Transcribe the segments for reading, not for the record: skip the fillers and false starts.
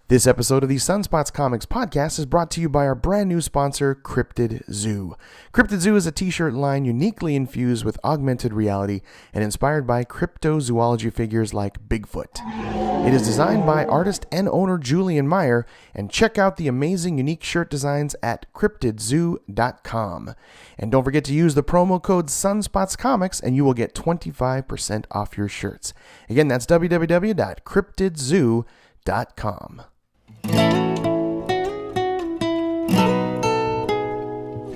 This episode of the Sunspots Comics podcast is brought to you by our brand new sponsor, Cryptid Zoo. Cryptid Zoo is a t-shirt line uniquely infused with augmented reality and inspired by cryptozoology figures like Bigfoot. It is designed by artist and owner Julian Meyer, and check out the amazing unique shirt designs at cryptidzoo.com. And don't forget to use the promo code SunspotsComics and you will get 25% off your shirts. Again, that's www.cryptidzoo.com.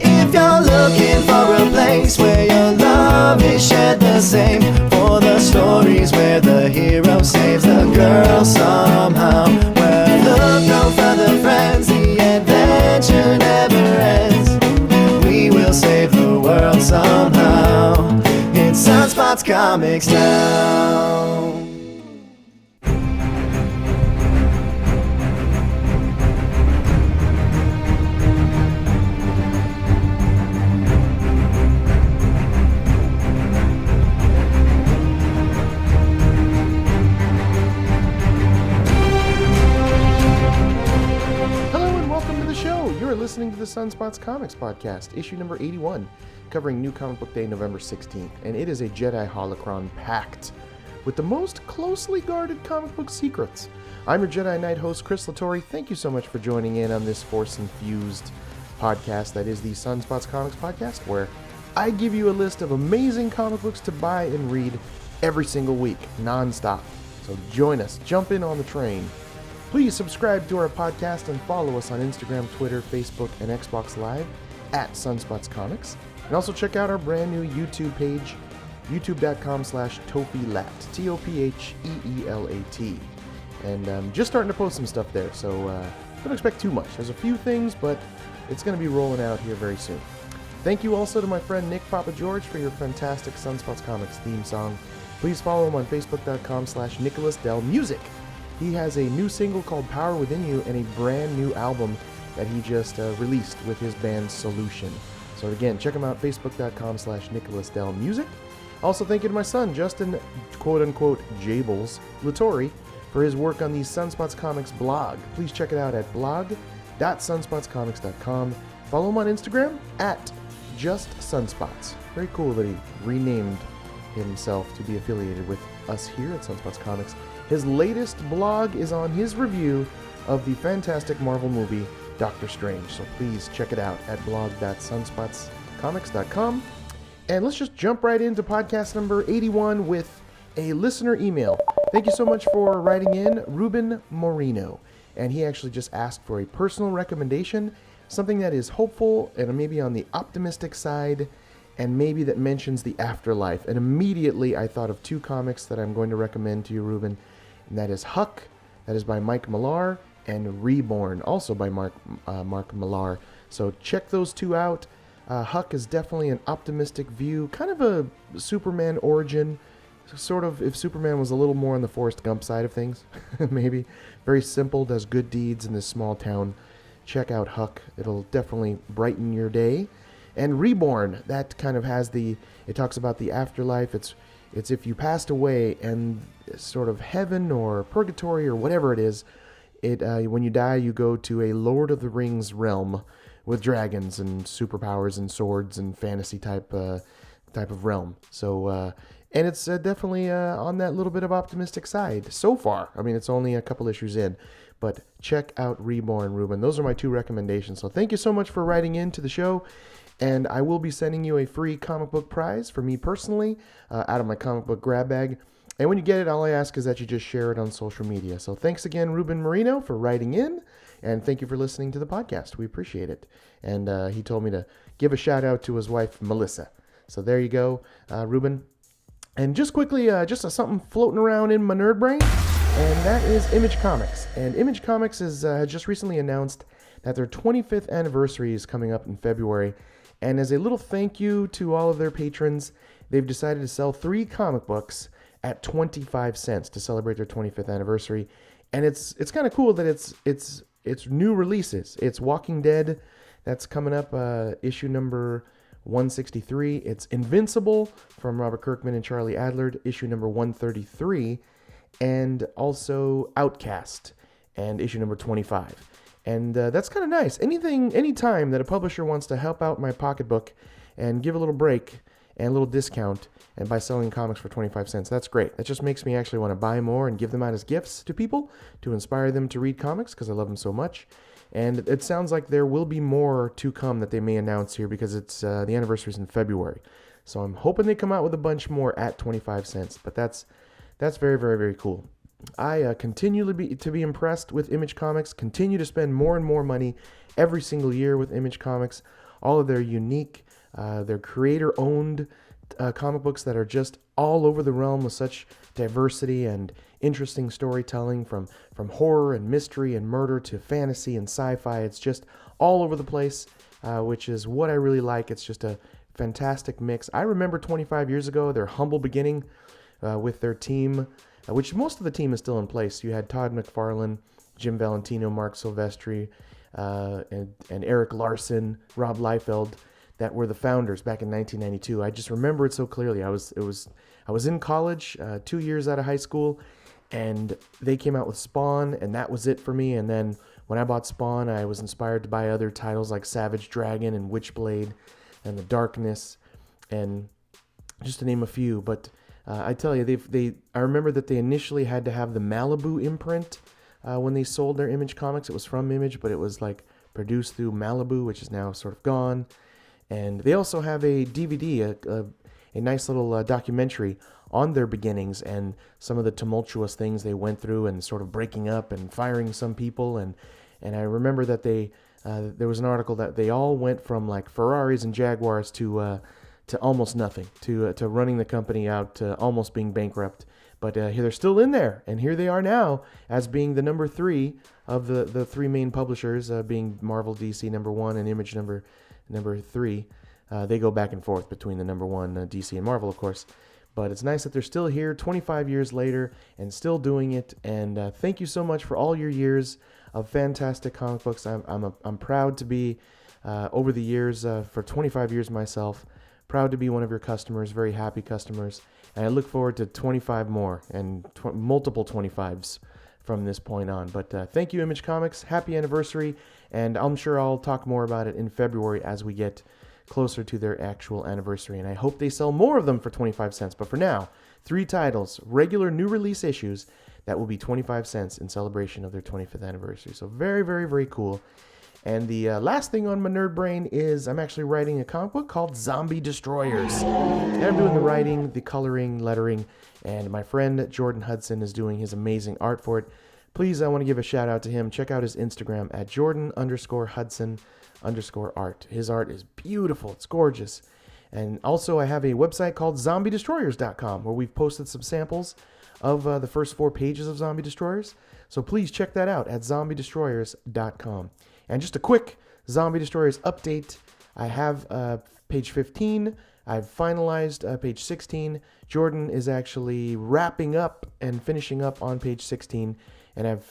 If you're looking for a place where your love is shared the same, for the stories where the hero saves the girl somehow, well, look no further, friends, the adventure never ends. We will save the world somehow. It's Sunspots Comics now. Listening to the Sunspots Comics podcast, issue number 81, covering New Comic Book Day, November 16th, and it is a Jedi holocron packed with the most closely guarded comic book secrets. I'm your Jedi Knight host, Chris Latore. Thank you so much for joining in on this Force-infused podcast that is the Sunspots Comics podcast, where I give you a list of amazing comic books to buy and read every single week, non-stop. So join us, jump in on the train. Please subscribe to our podcast and follow us on Instagram, Twitter, Facebook, and Xbox Live at Sunspots Comics. And also check out our brand new YouTube page, youtube.com/Topheelat, Topheelat. And just starting to post some stuff there, so don't expect too much. There's a few things, but it's going to be rolling out here very soon. Thank you also to my friend Nick Papa George for your fantastic Sunspots Comics theme song. Please follow him on Facebook.com/NicholasDellMusic. He has a new single called Power Within You and a brand new album that he just released with his band Solution. So again, check him out, facebook.com/NicholasDellMusic. Also thank you to my son, Justin, quote-unquote, Jables Latore, for his work on the Sunspots Comics blog. Please check it out at blog.sunspotscomics.com. Follow him on Instagram at JustSunspots. Very cool that he renamed himself to be affiliated with us here at Sunspots Comics. His latest blog is on his review of the fantastic Marvel movie Doctor Strange, so please check it out at blog.sunspotscomics.com. And let's just jump right into podcast number 81 with a listener email. Thank you so much for writing in, Ruben Moreno. And he actually just asked for a personal recommendation, something that is hopeful and maybe on the optimistic side, and maybe that mentions the afterlife. And immediately I thought of two comics that I'm going to recommend to you, Ruben. And that is Huck, that is by Mike Millar, and Reborn, also by Mark Millar. So check those two out. Huck is definitely an optimistic view, kind of a Superman origin, sort of if Superman was a little more on the Forrest Gump side of things, maybe. Very simple, does good deeds in this small town. Check out Huck. It'll definitely brighten your day. And Reborn, that kind of has it talks about the afterlife. It's if you passed away and sort of heaven or purgatory or whatever it is, when you die, you go to a Lord of the Rings realm with dragons and superpowers and swords and fantasy type of realm. So, and it's definitely on that little bit of optimistic side so far. I mean, it's only a couple issues in, but check out Reborn, Ruben. Those are my two recommendations. So thank you so much for writing into the show. And I will be sending you a free comic book prize for me personally out of my comic book grab bag. And when you get it, all I ask is that you just share it on social media. So thanks again, Ruben Moreno, for writing in. And thank you for listening to the podcast. We appreciate it. And he told me to give a shout out to his wife, Melissa. So there you go, Ruben. And just quickly, something floating around in my nerd brain. And that is Image Comics. And Image Comics has just recently announced that their 25th anniversary is coming up in February. And as a little thank you to all of their patrons, they've decided to sell 3 comic books at 25 cents to celebrate their 25th anniversary. And it's kind of cool that it's new releases. It's Walking Dead, that's coming up, issue number 163. It's Invincible from Robert Kirkman and Charlie Adlard, issue number 133. And also Outcast. and issue number 25. And that's kind of nice. Any time that a publisher wants to help out my pocketbook and give a little break and a little discount, and by selling comics for 25 cents, that's great. That just makes me actually want to buy more and give them out as gifts to people to inspire them to read comics because I love them so much. And it sounds like there will be more to come that they may announce here because it's the anniversary is in February. So I'm hoping they come out with a bunch more at 25 cents. But that's very, very, very cool. I continue to be impressed with Image Comics, continue to spend more and more money every single year with Image Comics. All of their unique, their creator-owned comic books that are just all over the realm with such diversity and interesting storytelling from horror and mystery and murder to fantasy and sci-fi. It's just all over the place, which is what I really like. It's just a fantastic mix. I remember 25 years ago, their humble beginning with their team, which most of the team is still in place. You had Todd McFarlane, Jim Valentino, Mark Silvestri, and Eric Larson, Rob Liefeld, that were the founders back in 1992. I just remember it so clearly. I was in college, 2 years out of high school, and they came out with Spawn, and that was it for me. And then when I bought Spawn, I was inspired to buy other titles like Savage Dragon and Witchblade and The Darkness, and just to name a few. But I tell you, I remember that they initially had to have the Malibu imprint when they sold their Image comics. It was from Image, but it was like produced through Malibu, which is now sort of gone. And they also have a DVD, a nice little documentary on their beginnings and some of the tumultuous things they went through and sort of breaking up and firing some people. And I remember that there was an article that they all went from like Ferraris and Jaguars to almost nothing, to running the company out, to almost being bankrupt. But here they're still in there, and here they are now as being the number 3 of the 3 main publishers, being Marvel, DC number 1, and Image number 3. They go back and forth between the number 1 DC and Marvel, of course. But it's nice that they're still here 25 years later and still doing it. And thank you so much for all your years of fantastic comic books. I'm proud to be, over the years, for 25 years myself, proud to be one of your customers, very happy customers. And I look forward to 25 more and multiple 25s from this point on. But thank you, Image Comics. Happy anniversary. And I'm sure I'll talk more about it in February as we get closer to their actual anniversary. And I hope they sell more of them for 25 cents. But for now, 3 titles, regular new release issues, that will be 25 cents in celebration of their 25th anniversary. So very, very, very cool. And the last thing on my nerd brain is I'm actually writing a comic book called Zombie Destroyers. And I'm doing the writing, the coloring, lettering, and my friend Jordan Hudson is doing his amazing art for it. Please, I want to give a shout out to him. Check out his Instagram at Jordan_Hudson_art. His art is beautiful. It's gorgeous. And also I have a website called zombiedestroyers.com where we've posted some samples of the first 4 pages of Zombie Destroyers. So please check that out at zombiedestroyers.com. And just a quick Zombie Destroyers update. I have page 15. I've finalized page 16. Jordan is actually wrapping up and finishing up on page 16. And I've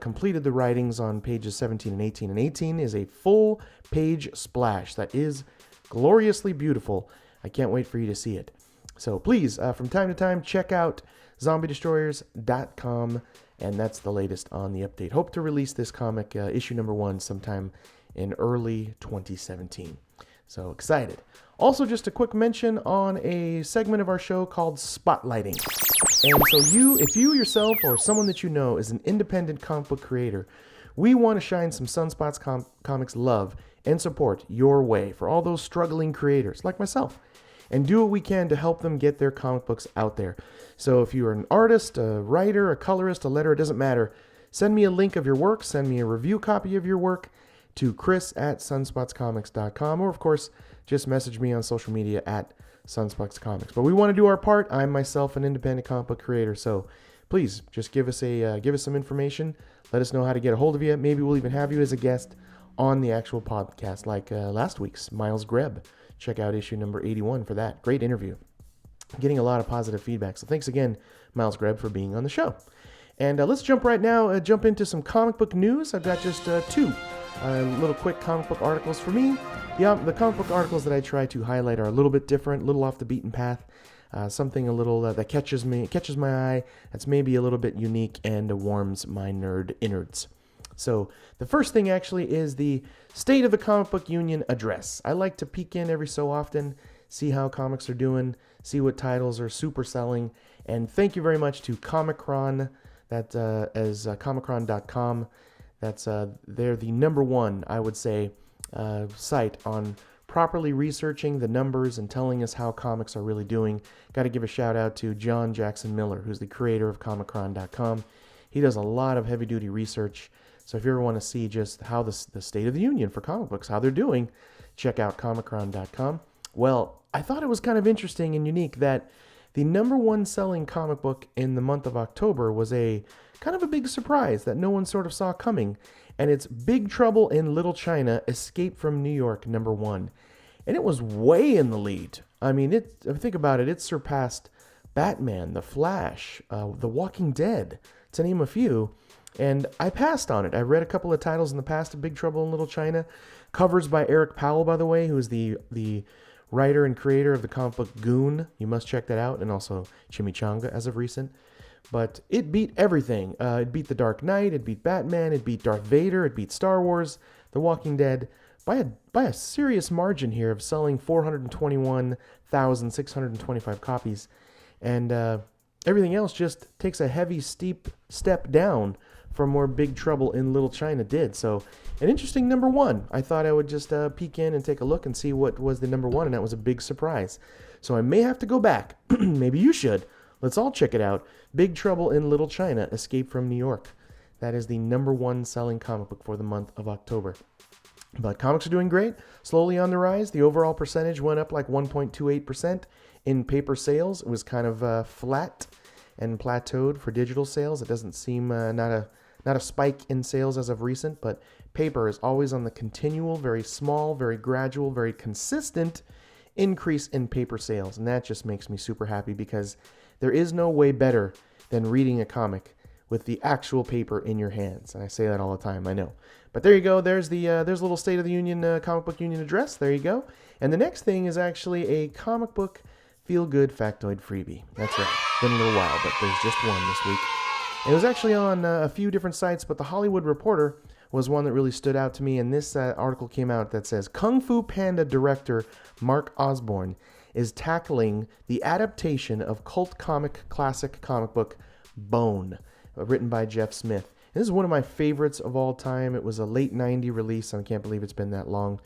completed the writings on pages 17 and 18. And 18 is a full page splash that is gloriously beautiful. I can't wait for you to see it. So please, from time to time, check out zombiedestroyers.com. And that's the latest on the update. Hope to release this comic, issue number 1, sometime in early 2017. So excited. Also, just a quick mention on a segment of our show called Spotlighting. And so if you yourself or someone that you know is an independent comic book creator, we want to shine some Sunspots Comics love and support your way for all those struggling creators like myself, and do what we can to help them get their comic books out there. So if you're an artist, a writer, a colorist, a letterer, it doesn't matter. Send me a link of your work, send me a review copy of your work to chris@sunspotscomics.com, or of course, just message me on social media at Sunspots Comics. But we want to do our part. I'm myself an independent comic book creator, so please just give us some information. Let us know how to get a hold of you. Maybe we'll even have you as a guest on the actual podcast, like last week's Miles Greb. Check out issue number 81 for that. Great interview. Getting a lot of positive feedback. So thanks again, Miles Greb, for being on the show. And let's jump into some comic book news. I've got just 2 little quick comic book articles for me. The comic book articles that I try to highlight are a little bit different, a little off the beaten path. something a little that catches my eye, that's maybe a little bit unique and warms my nerd innards. So the first thing actually is the State of the Comic Book Union address. I like to peek in every so often, see how comics are doing, see what titles are super selling, and thank you very much to Comicron, that as comicron.com. That's they're the number one, I would say, site on properly researching the numbers and telling us how comics are really doing. Got to give a shout out to John Jackson Miller, who's the creator of comicron.com. He does a lot of heavy-duty research. So if you ever want to see just how the state of the union for comic books, how they're doing, check out comicron.com. Well, I thought it was kind of interesting and unique that the number one selling comic book in the month of October was a kind of a big surprise that no one sort of saw coming. And it's Big Trouble in Little China, Escape from New York, number one. And it was way in the lead. I mean, think about it, it surpassed Batman, The Flash, The Walking Dead, to name a few. And I passed on it. I read a couple of titles in the past of Big Trouble in Little China. Covers by Eric Powell, by the way, who is the writer and creator of the comic book Goon. You must check that out. And also Chimichanga as of recent. But it beat everything. It beat The Dark Knight. It beat Batman. It beat Darth Vader. It beat Star Wars. The Walking Dead. By a serious margin here of selling 421,625 copies. And everything else just takes a heavy, steep step down from where Big Trouble in Little China did. So an interesting number one. I thought I would just peek in and take a look and see what was the number one, and that was a big surprise. So I may have to go back. Maybe you should. Let's all check it out. Big Trouble in Little China, Escape from New York. That is the number one selling comic book for the month of October. But comics are doing great, slowly on the rise. The overall percentage went up like 1.28%. In paper sales, it was kind of flat and plateaued for digital sales. It doesn't seem not a spike in sales as of recent, but paper is always on the continual, very small, very gradual, very consistent increase in paper sales. And that just makes me super happy because there is no way better than reading a comic with the actual paper in your hands. And I say that all the time, I know. But there you go. There's a little State of the Union comic book union address. There you go. And the next thing is actually a comic book Feelgood Factoid Freebie. That's right. Been a little while, but there's just one this week. It was actually on a few different sites, but The Hollywood Reporter was one that really stood out to me. And this article came out that says, Kung Fu Panda director Mark Osborne is tackling the adaptation of cult classic comic book Bone, written by Jeff Smith. And this is one of my favorites of all time. It was a late 90s release. I can't believe it's been that long.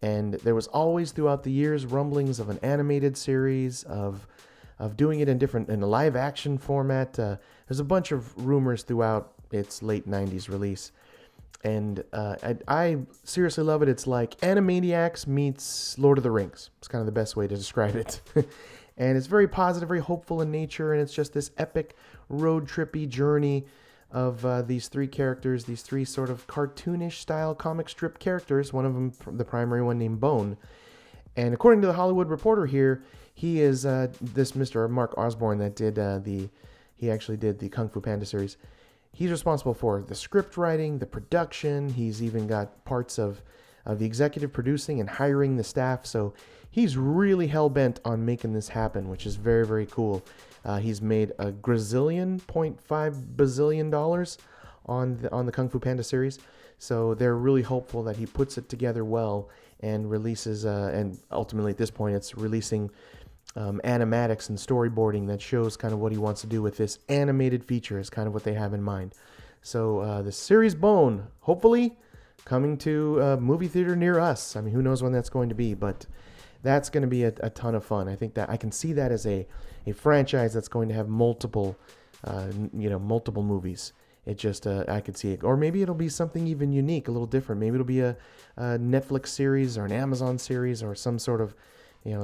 And there was always throughout the years rumblings of an animated series, of doing it in a live action format. There's a bunch of rumors throughout its late 90s release. And I seriously love it. It's like Animaniacs meets Lord of the Rings. It's kind of the best way to describe it. And it's very positive, very hopeful in nature. And it's just this epic road trippy journey of these three characters, these three sort of cartoonish style comic strip characters, one of them, the primary one, named Bone. And according to the Hollywood Reporter here, he is this Mr. Mark Osborne that did he actually did the Kung Fu Panda series. He's responsible for the script writing, the production. He's even got parts of the executive producing and hiring the staff. So he's really hell-bent on making this happen, which is very, very cool. He's made a $1.5 bazillion on the Kung Fu Panda series. So they're really hopeful that he puts it together well and releases, and ultimately at this point it's releasing animatics and storyboarding that shows kind of what he wants to do with this animated feature is kind of what they have in mind. So the series Bone, hopefully coming to a movie theater near us. I mean, who knows when that's going to be, but that's going to be a ton of fun. I think that I can see that as a franchise that's going to have multiple movies. It just, I could see it. Or maybe it'll be something even unique, a little different. Maybe it'll be a Netflix series or an Amazon series or some sort of,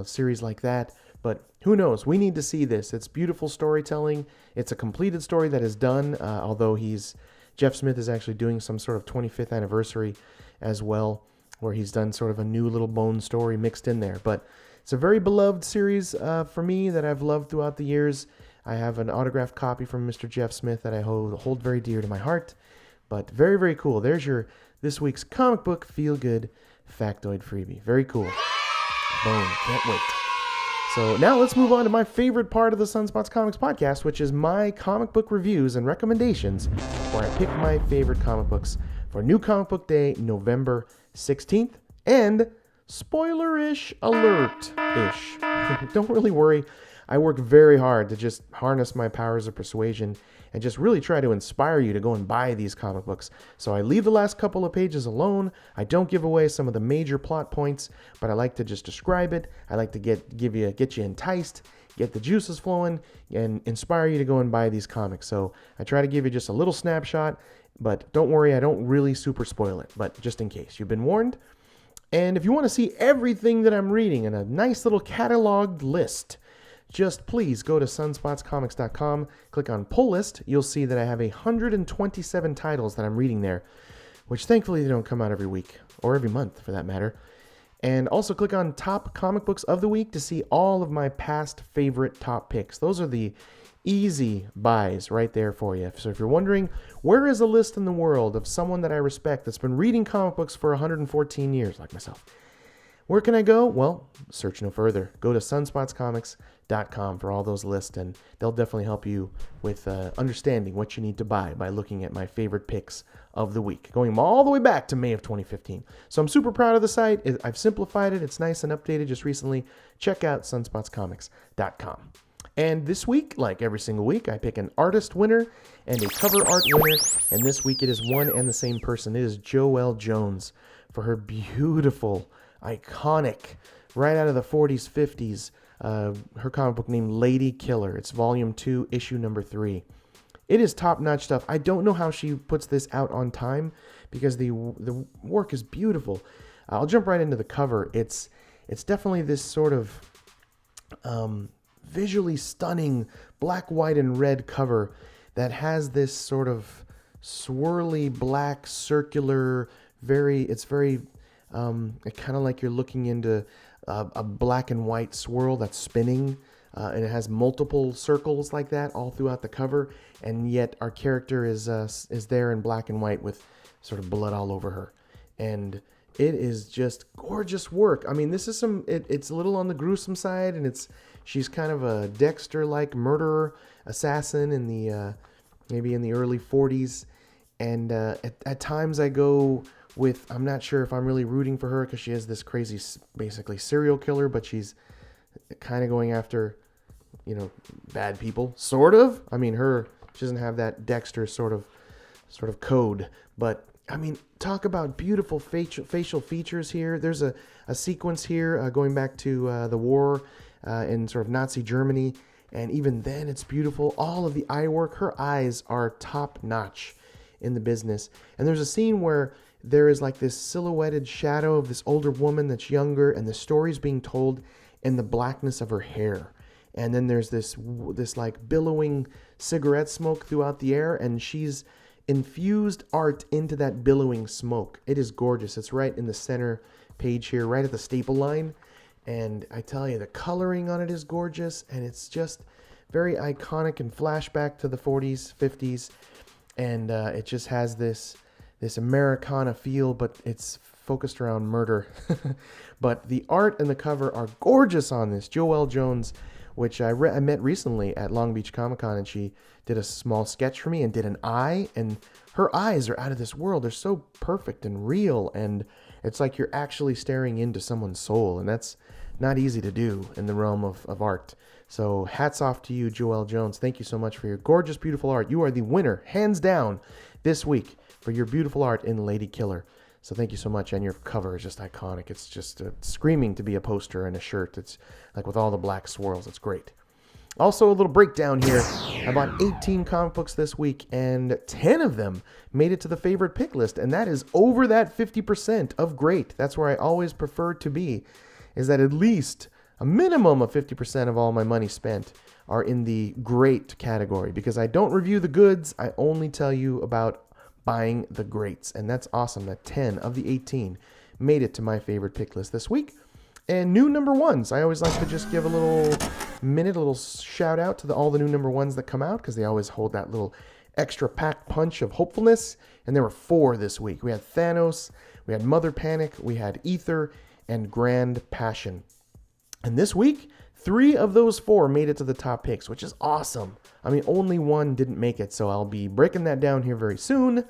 series like that. But who knows? We need to see this. It's beautiful storytelling. It's a completed story that is done, although Jeff Smith is actually doing some sort of 25th anniversary as well, where he's done sort of a new little Bone story mixed in there. But it's a very beloved series for me that I've loved throughout the years. I have an autographed copy from Mr. Jeff Smith that I hold very dear to my heart. But very, very cool. There's this week's comic book Feel Good Factoid Freebie. Very cool. Bone. Can't wait. So now let's move on to my favorite part of the Sunspots Comics podcast, which is my comic book reviews and recommendations, where I pick my favorite comic books for New Comic Book Day, November 16th, and spoiler-ish alert-ish. Don't really worry. I work very hard to just harness my powers of persuasion and just really try to inspire you to go and buy these comic books. So I leave the last couple of pages alone. I don't give away some of the major plot points, but I like to just describe it. I like to get you enticed, get the juices flowing, and inspire you to go and buy these comics. So I try to give you just a little snapshot, but don't worry, I don't really super spoil it, but just in case. You've been warned. And if you want to see everything that I'm reading in a nice little cataloged list, just please go to sunspotscomics.com, click on pull list. You'll see that I have 127 titles that I'm reading there, which thankfully they don't come out every week, or every month for that matter. And also click on top comic books of the week to see all of my past favorite top picks. Those are the easy buys right there for you. So if you're wondering, where is a list in the world of someone that I respect that's been reading comic books for 114 years, like myself? Where can I go? Well, search no further. Go to sunspotscomics.com for all those lists, and they'll definitely help you with understanding what you need to buy by looking at my favorite picks of the week, going all the way back to May of 2015. So I'm super proud of the site. I've simplified it. It's nice and updated just recently. Check out sunspotscomics.com. And this week, like every single week, I pick an artist winner and a cover art winner. And this week it is one and the same person. It is Joelle Jones for her beautiful, iconic, right out of the 40s, 50s, her comic book named Lady Killer. It's volume 2, issue number 3. It is top-notch stuff. I don't know how she puts this out on time because the work is beautiful. I'll jump right into the cover. It's definitely this sort of visually stunning black, white, and red cover that has this sort of swirly black circular, it's very kind of like you're looking into a black and white swirl that's spinning, and it has multiple circles like that all throughout the cover, and yet our character is there in black and white with sort of blood all over her, and it is just gorgeous work. I mean, this is it's a little on the gruesome side, and she's kind of a Dexter-like murderer assassin in the maybe in the early 40s, and at times I go with, I'm not sure if I'm really rooting for her because she has this crazy, basically serial killer, but she's kind of going after, bad people, sort of. I mean, she doesn't have that Dexter sort of code, but I mean, talk about beautiful facial features here. There's a sequence here going back to the war in sort of Nazi Germany, and even then it's beautiful. All of the eye work, her eyes are top notch in the business. And there's a scene where there is like this silhouetted shadow of this older woman that's younger, and the story's being told in the blackness of her hair. And then there's this like billowing cigarette smoke throughout the air, and she's infused art into that billowing smoke. It is gorgeous. It's right in the center page here, right at the staple line. And I tell you, the coloring on it is gorgeous, and it's just very iconic and flashback to the 40s, 50s. And it just has this Americana feel, but it's focused around murder. But the art and the cover are gorgeous on this. Joelle Jones, which I met recently at Long Beach Comic Con, and she did a small sketch for me and did an eye, and her eyes are out of this world. They're so perfect and real, and it's like you're actually staring into someone's soul, and that's not easy to do in the realm of art. So hats off to you, Joelle Jones. Thank you so much for your gorgeous, beautiful art. You are the winner, hands down, this week for your beautiful art in Lady Killer. So thank you so much, and your cover is just iconic. It's just screaming to be a poster and a shirt. It's like with all the black swirls. It's great. Also, a little breakdown here. I bought 18 comic books this week, and 10 of them made it to the favorite pick list, and that is over that 50% of great. That's where I always prefer to be, is that at least a minimum of 50% of all my money spent are in the great category, because I don't review the goods. I only tell you about buying the greats, and that's awesome that 10 of the 18 made it to my favorite pick list this week. And new number ones, I always like to just give a little shout out to all the new number ones that come out, because they always hold that little extra packed punch of hopefulness. And there were 4 this week. We had Thanos, we had Mother Panic, we had Ether, and Grand Passion. And this week, 3 of those 4 made it to the top picks, which is awesome. I mean, only 1 didn't make it, so I'll be breaking that down here very soon.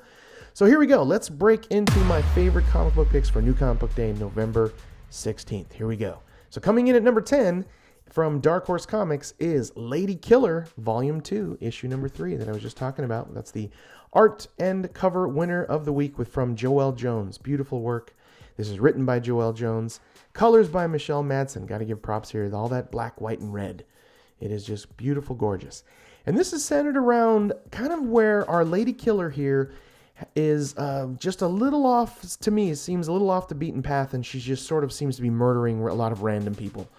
So here we go. Let's break into my favorite comic book picks for New Comic Book Day, November 16th. Here we go. So coming in at number 10 from Dark Horse Comics is Lady Killer, Volume 2, issue number 3 that I was just talking about. That's the art and cover winner of the week from Joelle Jones. Beautiful work. This is written by Joelle Jones. Colors by Michelle Madsen. Got to give props here. All that black, white, and red. It is just beautiful, gorgeous. And this is centered around kind of where our Lady Killer here is just a little off, to me, it seems a little off the beaten path, and she just sort of seems to be murdering a lot of random people.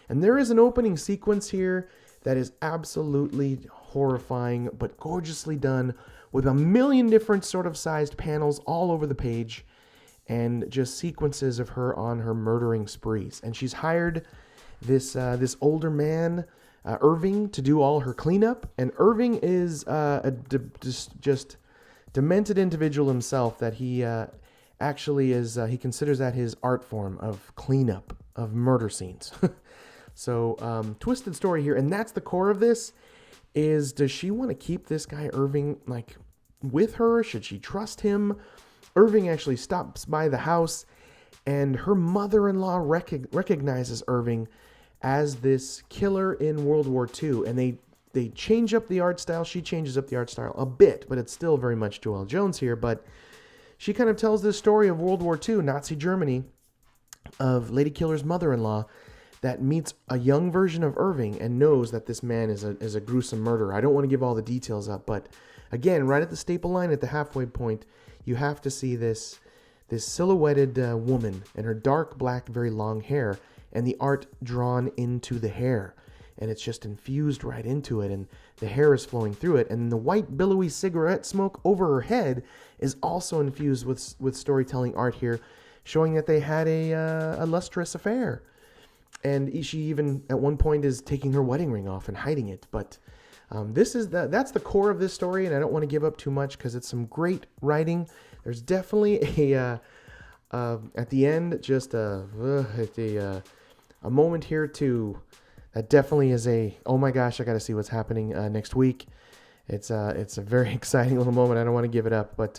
And there is an opening sequence here that is absolutely horrifying, but gorgeously done, with a million different sort of sized panels all over the page, and just sequences of her on her murdering sprees. And she's hired this older man, Irving, to do all her cleanup. And Irving is just demented individual himself, that he actually is, he considers that his art form of cleanup of murder scenes. So twisted story here, and that's the core of this, is does she want to keep this guy Irving like with her? Should she trust him? Irving actually stops by the house, and her mother-in-law recognizes Irving as this killer in World War II, and they change up the art style. She changes up the art style a bit, but it's still very much Joelle Jones here. But she kind of tells this story of World War II, Nazi Germany, of Lady Killer's mother-in-law that meets a young version of Irving and knows that this man is a gruesome murderer. I don't want to give all the details up, but again, right at the staple line at the halfway point, you have to see this silhouetted woman and her dark black, very long hair, and the art drawn into the hair. And it's just infused right into it, and the hair is flowing through it, and the white billowy cigarette smoke over her head is also infused with storytelling art here, showing that they had a lustrous affair. And she even at one point is taking her wedding ring off and hiding it. But that's the core of this story, and I don't want to give up too much because it's some great writing. There's definitely at the end just a moment here too. That definitely is oh my gosh, I got to see what's happening next week. It's a very exciting little moment. I don't want to give it up, but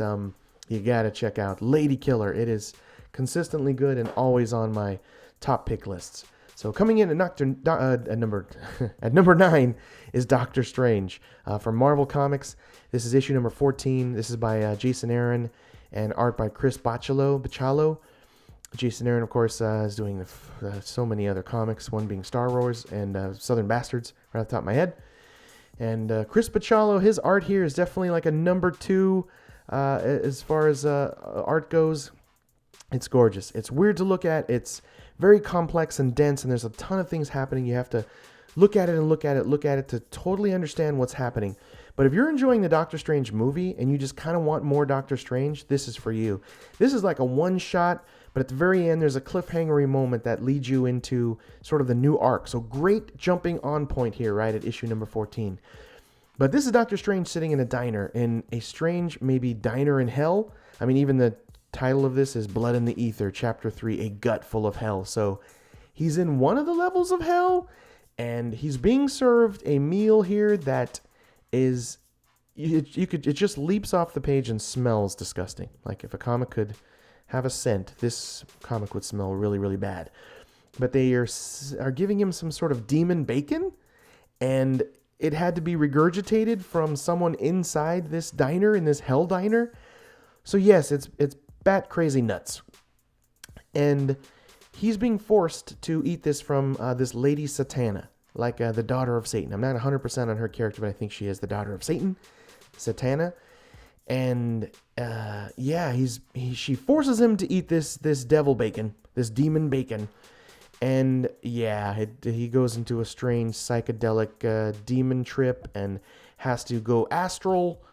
you got to check out Lady Killer. It is consistently good and always on my top pick lists. So coming in at number 9 is Doctor Strange from Marvel Comics. This is issue number 14. This is by Jason Aaron and art by Chris Bachalo. Jason Aaron, of course, is doing so many other comics, one being Star Wars and Southern Bastards, right off the top of my head. And Chris Bachalo, his art here is definitely like a number 2 as far as art goes. It's gorgeous. It's weird to look at. It's very complex and dense, and there's a ton of things happening. You have to look at it to totally understand what's happening. But if you're enjoying the Doctor Strange movie and you just kind of want more Doctor Strange, this is for you. This is like a one-shot, but at the very end, there's a cliffhangery moment that leads you into sort of the new arc. So great jumping on point here, right, at issue number 14. But this is Doctor Strange sitting in a diner, in a strange, maybe diner in hell. I mean, even the title of this is Blood in the Ether, Chapter 3, A Gut Full of Hell. So he's in one of the levels of hell, and he's being served a meal here that is, it just leaps off the page and smells disgusting. Like if a comic could have a scent, this comic would smell really, really bad. But they are giving him some sort of demon bacon, and it had to be regurgitated from someone inside this diner, in this hell diner. So yes, it's bat crazy nuts. And he's being forced to eat this from this Lady Satana, like the daughter of Satan. I'm not 100% on her character, but I think she is the daughter of Satan, Satana. And she forces him to eat this devil bacon, this demon bacon. And yeah, he goes into a strange psychedelic demon trip and has to go astral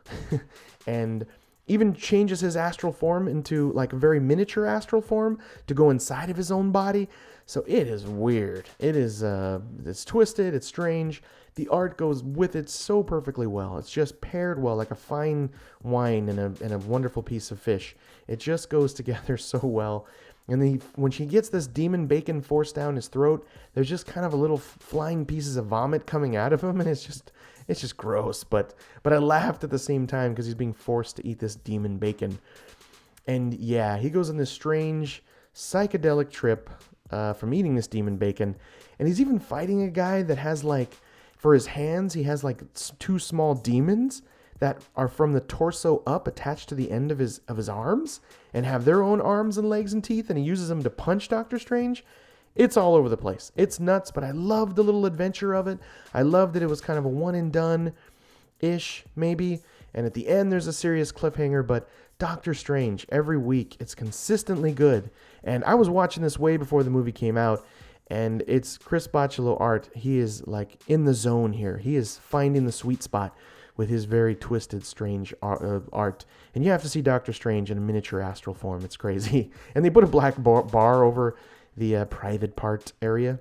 and even changes his astral form into like a very miniature astral form to go inside of his own body. So it is weird. It is it's twisted, it's strange. The art goes with it so perfectly well. It's just paired well, like a fine wine and a wonderful piece of fish. It just goes together so well. And then when she gets this demon bacon forced down his throat, there's just kind of a little flying pieces of vomit coming out of him, and it's just gross. But I laughed at the same time because he's being forced to eat this demon bacon. And yeah, he goes on this strange psychedelic trip from eating this demon bacon, and he's even fighting a guy that has like, for his hands, he has like two small demons that are from the torso up attached to the end of his arms and have their own arms and legs and teeth, and he uses them to punch Doctor Strange. It's all over the place. It's nuts, but I loved the little adventure of it. I loved that it was kind of a one and done-ish, maybe. And at the end, there's a serious cliffhanger, but Doctor Strange, every week, it's consistently good. And I was watching this way before the movie came out, and it's Chris Bachalo art. He is like in the zone here. He is finding the sweet spot with his very twisted, strange art. And you have to see Doctor Strange in a miniature astral form. It's crazy. And they put a black bar over the private part area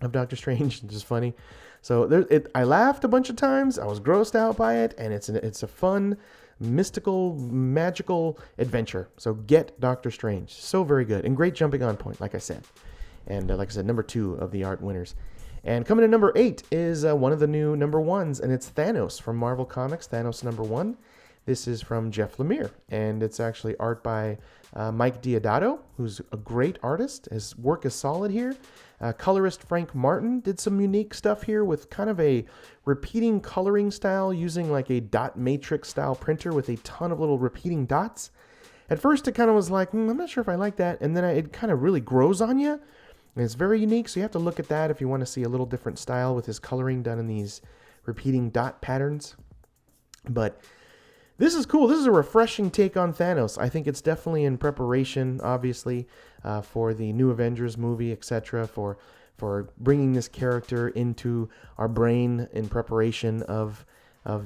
of Doctor Strange, which is funny. So I laughed a bunch of times. I was grossed out by it, and it's a fun, mystical, magical adventure. So get Doctor Strange. So very good. And great jumping on point, like I said. And like I said, number 2 of the art winners. And coming in number 8 is one of the new number 1s, and it's Thanos from Marvel Comics, Thanos number 1. This is from Jeff Lemire, and it's actually art by Mike Deodato, who's a great artist. His work is solid here. Colorist Frank Martin did some unique stuff here with kind of a repeating coloring style using like a dot matrix style printer with a ton of little repeating dots. At first, it kind of was like, I'm not sure if I like that, and then it kind of really grows on you. And it's very unique, so you have to look at that if you want to see a little different style with his coloring done in these repeating dot patterns. But this is cool. This is a refreshing take on Thanos. I think it's definitely in preparation, obviously, for the new Avengers movie, etc., for bringing this character into our brain in preparation of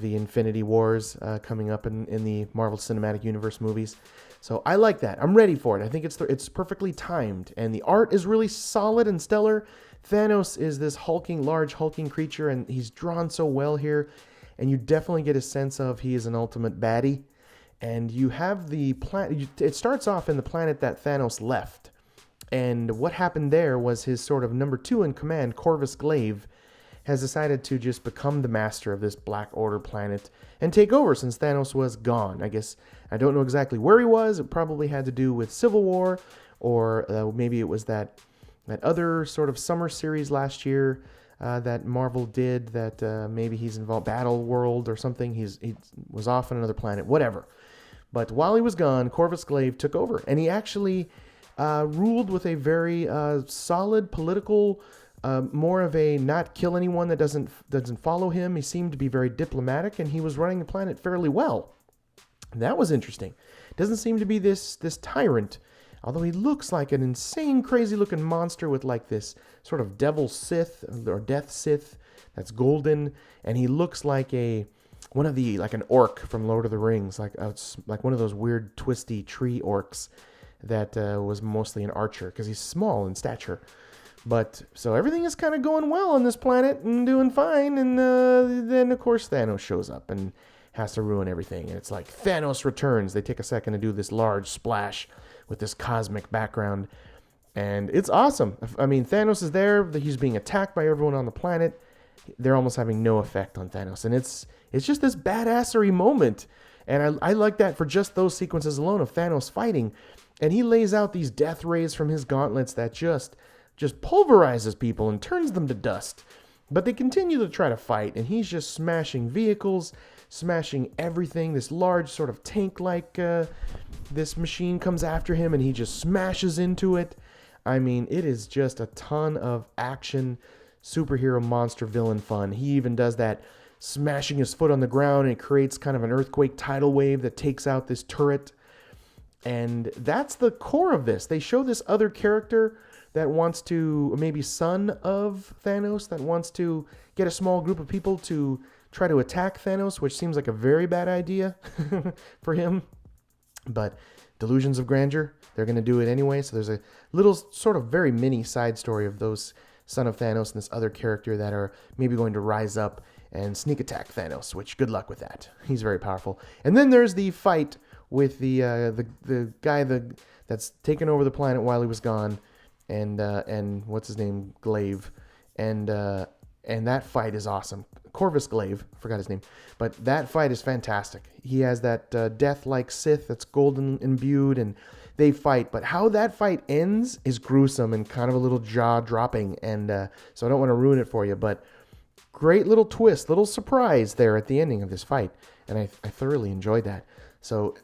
the Infinity Wars coming up in the Marvel Cinematic Universe movies. So I like that. I'm ready for it. I think it's perfectly timed, and the art is really solid and stellar. Thanos is this large hulking creature, and he's drawn so well here, and you definitely get a sense of he is an ultimate baddie. And you have the planet. It starts off in the planet that Thanos left, and what happened there was his sort of number 2 in command, Corvus Glaive, has decided to just become the master of this Black Order planet and take over since Thanos was gone. I guess I don't know exactly where he was. It probably had to do with Civil War, or maybe it was that other sort of summer series last year that Marvel did that maybe he's involved, Battle World or something. He was off on another planet, whatever. But while he was gone, Corvus Glaive took over, and he actually ruled with a very solid political, more of a not kill anyone that doesn't follow him. He seemed to be very diplomatic, and he was running the planet fairly well. That was interesting. Doesn't seem to be this tyrant, although he looks like an insane, crazy-looking monster with like this sort of devil Sith or death Sith that's golden, and he looks like an orc from Lord of the Rings, like one of those weird twisty tree orcs that was mostly an archer because he's small in stature. But so everything is kind of going well on this planet and doing fine, and then of course Thanos shows up and has to ruin everything. And it's like Thanos returns. They take a second to do this large splash with this cosmic background, and it's awesome. I mean, Thanos is there. He's being attacked by everyone on the planet. They're almost having no effect on Thanos, and it's just this badassery moment. And I like that for just those sequences alone of Thanos fighting. And he lays out these death rays from his gauntlets that just pulverizes people and turns them to dust. But they continue to try to fight, and he's just smashing vehicles, smashing everything. This large sort of tank-like this machine comes after him, and he just smashes into it. I mean, it is just a ton of action, superhero monster villain fun. He even does that smashing his foot on the ground, and it creates kind of an earthquake tidal wave that takes out this turret. And that's the core of this. They show this other character that wants to, maybe son of Thanos, that wants to get a small group of people to try to attack Thanos, which seems like a very bad idea for him. But delusions of grandeur, they're going to do it anyway. So there's a little sort of very mini side story of those son of Thanos and this other character that are maybe going to rise up and sneak attack Thanos, which good luck with that. He's very powerful. And then there's the fight with the guy that's taken over the planet while he was gone, and what's his name, Glaive, and that fight is awesome. Corvus Glaive, forgot his name, but that fight is fantastic. He has that death-like Sith that's golden imbued, and they fight. But how that fight ends is gruesome and kind of a little jaw-dropping, and so I don't want to ruin it for you. But great little twist, little surprise there at the ending of this fight, and I thoroughly enjoyed that. So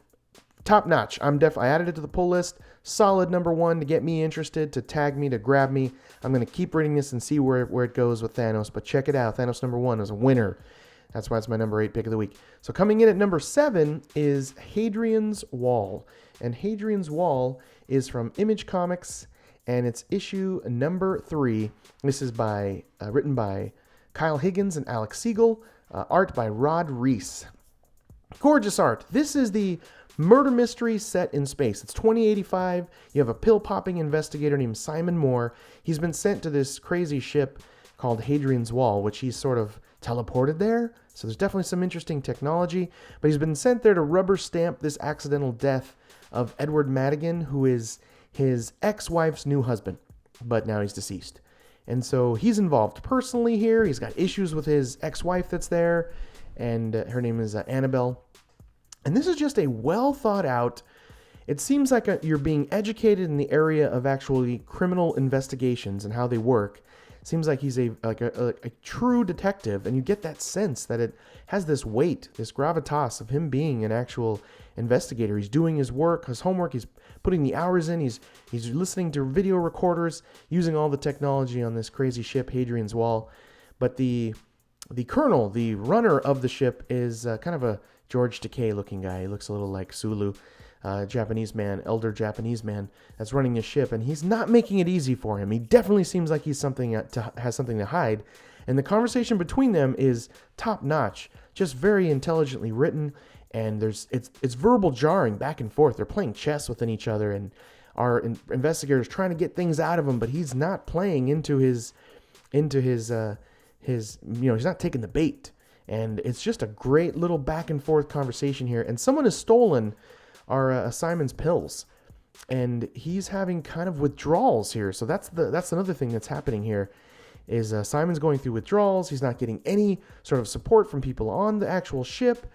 top notch. I added it to the pull list. Solid number 1 to get me interested, to tag me, to grab me. I'm going to keep reading this and see where it goes with Thanos. But check it out. Thanos number 1 is a winner. That's why it's my number 8 pick of the week. So coming in at number 7 is Hadrian's Wall. And Hadrian's Wall is from Image Comics, and it's issue number 3. This is written by Kyle Higgins and Alex Siegel. Art by Rod Reese. Gorgeous art. This is the murder mystery set in space. It's 2085. You have a pill-popping investigator named Simon Moore. He's been sent to this crazy ship called Hadrian's Wall, which he's sort of teleported there. So there's definitely some interesting technology. But he's been sent there to rubber stamp this accidental death of Edward Madigan, who is his ex-wife's new husband. But now he's deceased. And so he's involved personally here. He's got issues with his ex-wife that's there. And her name is Annabelle. And this is just a well thought out, it seems like you're being educated in the area of actually criminal investigations and how they work. It seems like he's a true detective, and you get that sense that it has this weight, this gravitas of him being an actual investigator. He's doing his work, his homework, he's putting the hours in, he's listening to video recorders, using all the technology on this crazy ship, Hadrian's Wall. But the colonel, the runner of the ship, is kind of a George Takei looking guy. He looks a little like Sulu, Japanese man, elder Japanese man that's running his ship, and he's not making it easy for him. He definitely seems like has something to hide, and the conversation between them is top notch, just very intelligently written, and it's verbal jarring back and forth. They're playing chess within each other, and our investigator's trying to get things out of him, but he's not playing into his he's not taking the bait. And it's just a great little back and forth conversation here. And someone has stolen our Simon's pills, and he's having kind of withdrawals here. So that's another thing that's happening here. Is Simon's going through withdrawals. He's not getting any sort of support from people on the actual ship,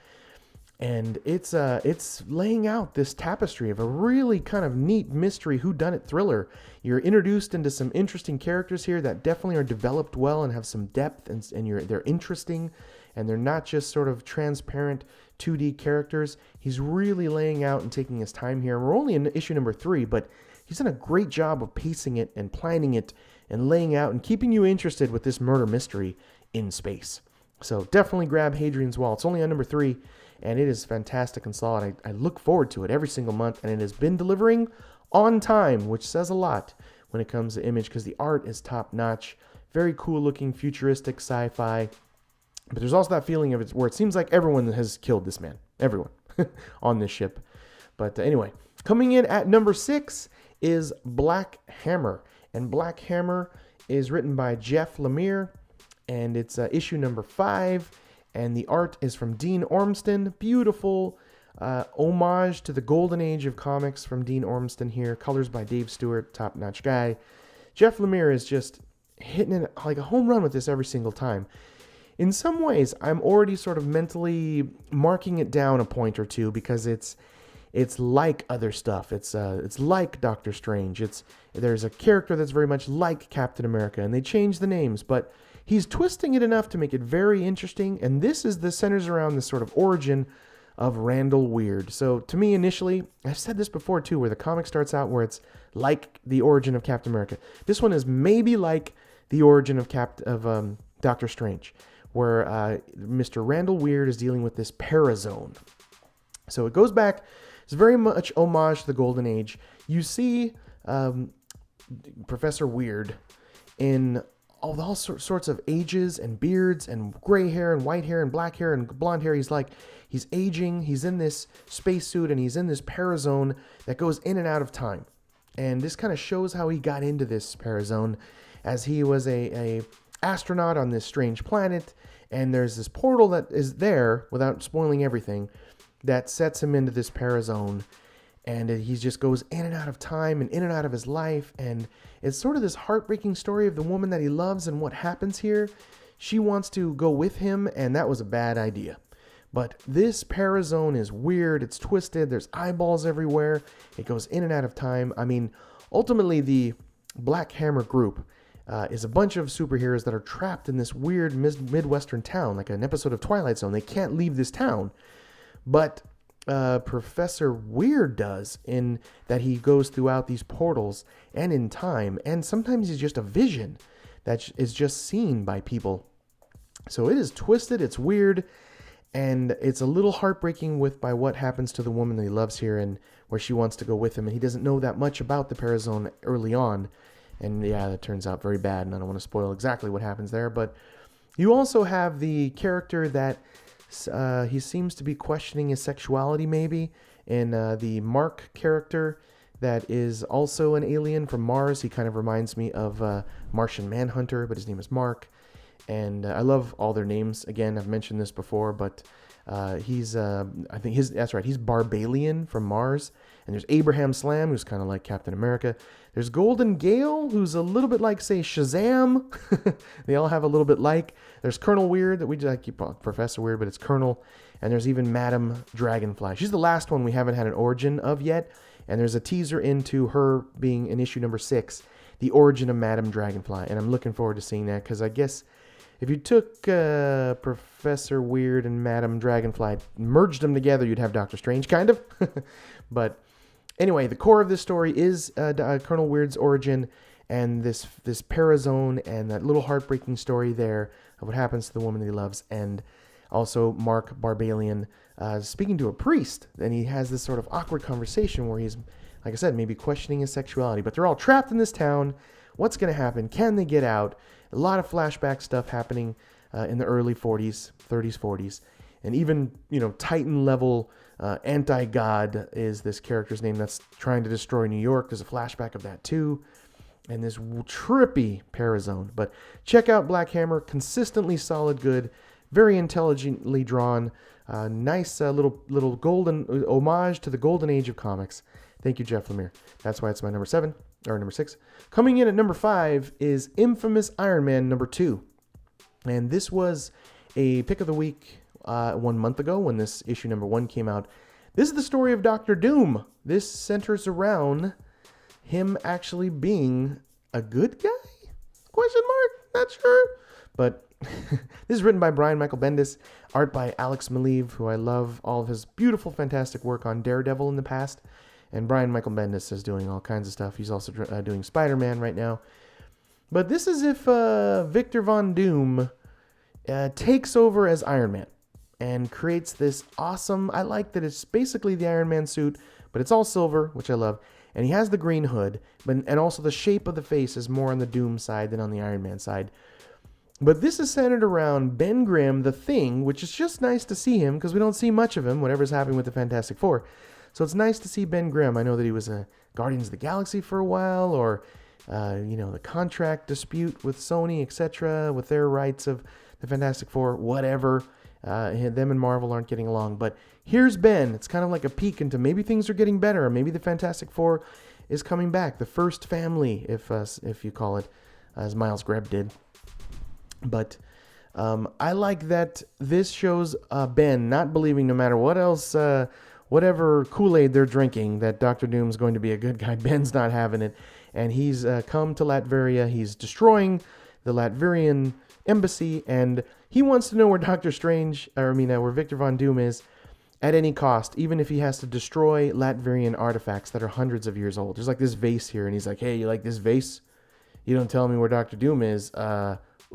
and it's laying out this tapestry of a really kind of neat mystery whodunit thriller. You're introduced into some interesting characters here that definitely are developed well and have some depth, and they're interesting. And they're not just sort of transparent 2D characters. He's really laying out and taking his time here. We're only in issue number 3, but he's done a great job of pacing it and planning it and laying out and keeping you interested with this murder mystery in space. So definitely grab Hadrian's Wall. It's only on number 3, and it is fantastic and solid. I look forward to it every single month, and it has been delivering on time, which says a lot when it comes to Image, because the art is top-notch. Very cool-looking, futuristic sci-fi. But there's also that feeling of it where it seems like everyone has killed this man. Everyone on this ship. But anyway, coming in at number 6 is Black Hammer. And Black Hammer is written by Jeff Lemire. And it's issue number 5. And the art is from Dean Ormston. Beautiful homage to the golden age of comics from Dean Ormston here. Colors by Dave Stewart, top-notch guy. Jeff Lemire is just hitting it like a home run with this every single time. In some ways, I'm already sort of mentally marking it down a point or two because it's like other stuff. It's like Doctor Strange. There's a character that's very much like Captain America, and they change the names, but he's twisting it enough to make it very interesting. And this centers around this sort of origin of Randall Weird. So to me, initially, I've said this before too, where the comic starts out where it's like the origin of Captain America. This one is maybe like the origin of Doctor Strange, where Mr. Randall Weird is dealing with this parazone. So it goes back, it's very much homage to the Golden Age. You see Professor Weird in all sorts of ages and beards and gray hair and white hair and black hair and blonde hair. He's aging, he's in this spacesuit, and he's in this parazone that goes in and out of time. And this kind of shows how he got into this parazone, as he was a astronaut on this strange planet, and there's this portal that is there, without spoiling everything, that sets him into this parazone. And he just goes in and out of time and in and out of his life. And it's sort of this heartbreaking story of the woman that he loves and what happens here. She wants to go with him, and that was a bad idea. But this parazone is weird. It's twisted. There's eyeballs everywhere. It goes in and out of time. I mean, ultimately, the Black Hammer group is a bunch of superheroes that are trapped in this weird Midwestern town, like an episode of Twilight Zone. They can't leave this town. But Professor Weird does, in that he goes throughout these portals and in time, and sometimes he's just a vision that is just seen by people. So it is twisted, it's weird, and it's a little heartbreaking by what happens to the woman that he loves here, and where she wants to go with him, and he doesn't know that much about the parazone early on, and yeah, that turns out very bad, and I don't want to spoil exactly what happens there. But you also have the character that he seems to be questioning his sexuality, maybe, in the Mark character that is also an alien from Mars. He kind of reminds me of Martian Manhunter, but his name is Mark. And I love all their names. Again, I've mentioned this before, but he's, I think that's right, he's Barbalian from Mars. And there's Abraham Slam, who's kind of like Captain America. There's Golden Gale, who's a little bit like, say, Shazam. They all have a little bit like. There's Colonel Weird, that we just keep Professor Weird, but it's Colonel. And there's even Madam Dragonfly. She's the last one we haven't had an origin of yet. And there's a teaser into her being in issue number 6, the origin of Madam Dragonfly. And I'm looking forward to seeing that, because I guess if you took Professor Weird and Madam Dragonfly, merged them together, you'd have Doctor Strange, kind of. But anyway, the core of this story is Colonel Weird's origin, and this parazone, and that little heartbreaking story there of what happens to the woman that he loves, and also Mark Barbalian speaking to a priest, and he has this sort of awkward conversation where he's, like I said, maybe questioning his sexuality, but they're all trapped in this town. What's going to happen? Can they get out? A lot of flashback stuff happening in the early 40s, 30s, 40s. And even, Titan level anti-god is this character's name that's trying to destroy New York. There's a flashback of that too. And this trippy parazone. But check out Black Hammer. Consistently solid good. Very intelligently drawn. Nice little golden homage to the golden age of comics. Thank you, Jeff Lemire. That's why it's my number 6. Coming in at number 5 is Infamous Iron Man number 2. And this was a pick of the week 1 month ago when this issue number 1 came out. This is the story of Doctor Doom. This centers around him actually being a good guy? Question mark? Not sure. But this is written by Brian Michael Bendis, art by Alex Maleev, who I love all of his beautiful, fantastic work on Daredevil in the past. And Brian Michael Bendis is doing all kinds of stuff. He's also doing Spider-Man right now. But this is if Victor Von Doom takes over as Iron Man and creates this awesome... I like that it's basically the Iron Man suit, but it's all silver, which I love. And he has the green hood, and also the shape of the face is more on the Doom side than on the Iron Man side. But this is centered around Ben Grimm, the Thing, which is just nice to see him, because we don't see much of him, whatever's happening with the Fantastic Four. So it's nice to see Ben Grimm. I know that he was a Guardians of the Galaxy for a while, or, the contract dispute with Sony, etc., with their rights of the Fantastic Four, whatever. Them and Marvel aren't getting along. But here's Ben. It's kind of like a peek into maybe things are getting better, or maybe the Fantastic Four is coming back. The first family, if you call it, as Miles Greb did. But I like that this shows Ben not believing, no matter what else... whatever Kool-Aid they're drinking, that Dr. Doom's going to be a good guy. Ben's not having it. And he's come to Latveria. He's destroying the Latvian embassy. And he wants to know where where Victor Von Doom is at any cost, even if he has to destroy Latvian artifacts that are hundreds of years old. There's like this vase here. And he's like, hey, you like this vase? You don't tell me where Dr. Doom is.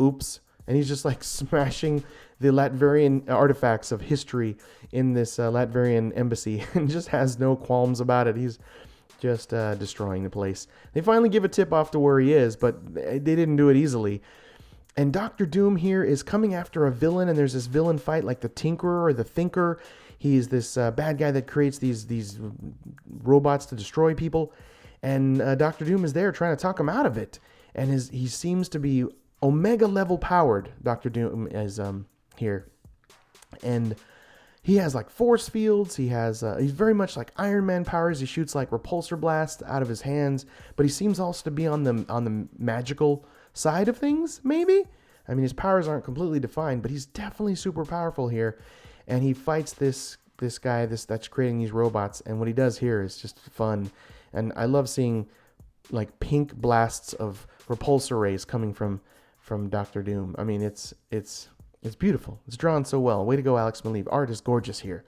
Oops. And he's just like smashing the Latvian artifacts of history in this Latvian embassy and just has no qualms about it. He's just destroying the place. They finally give a tip off to where he is, but they didn't do it easily. And Dr. Doom here is coming after a villain, and there's this villain fight like the Tinkerer or the Thinker. He's this bad guy that creates these robots to destroy people. And Dr. Doom is there trying to talk him out of it. And he seems to be Omega level powered. Dr. Doom is here. And he has like force fields. He's very much like Iron Man powers. He shoots like repulsor blasts out of his hands, but he seems also to be on the magical side of things, maybe. I mean, his powers aren't completely defined, but he's definitely super powerful here. And he fights this guy that's creating these robots, and what he does here is just fun. And I love seeing like pink blasts of repulsor rays coming from Doctor Doom. I mean, it's beautiful. It's drawn so well. Way to go, Alex Maleev. Art is gorgeous here.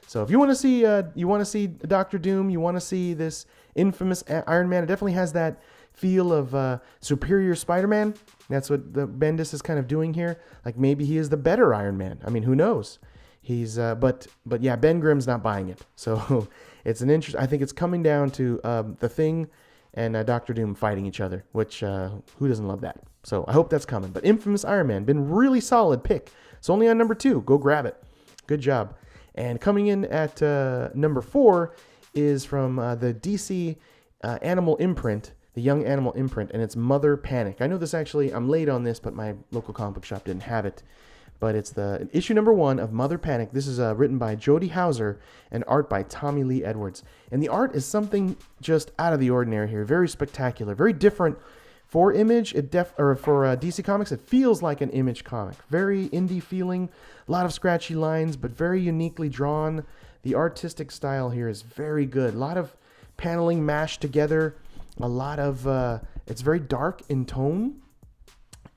So if you want to see Doctor Doom, you want to see this infamous Iron Man. It definitely has that feel of Superior Spider-Man. That's what the Bendis is kind of doing here. Like maybe he is the better Iron Man. I mean, who knows? He's but yeah, Ben Grimm's not buying it. So it's an interest. I think it's coming down to the Thing and Doctor Doom fighting each other, which who doesn't love that? So I hope that's coming. But Infamous Iron Man, been really solid pick. It's only on number 2. Go grab it. Good job. And coming in at number 4 is from the DC Animal imprint, the Young Animal imprint, and it's Mother Panic. I know this actually, I'm late on this, but my local comic book shop didn't have it. But it's the issue number 1 of Mother Panic. This is written by Jody Hauser and art by Tommy Lee Edwards. And the art is something just out of the ordinary here. Very spectacular, very different. For Image, for DC Comics, it feels like an Image comic. Very indie feeling, a lot of scratchy lines, but very uniquely drawn. The artistic style here is very good. A lot of paneling mashed together. A lot of, it's very dark in tone.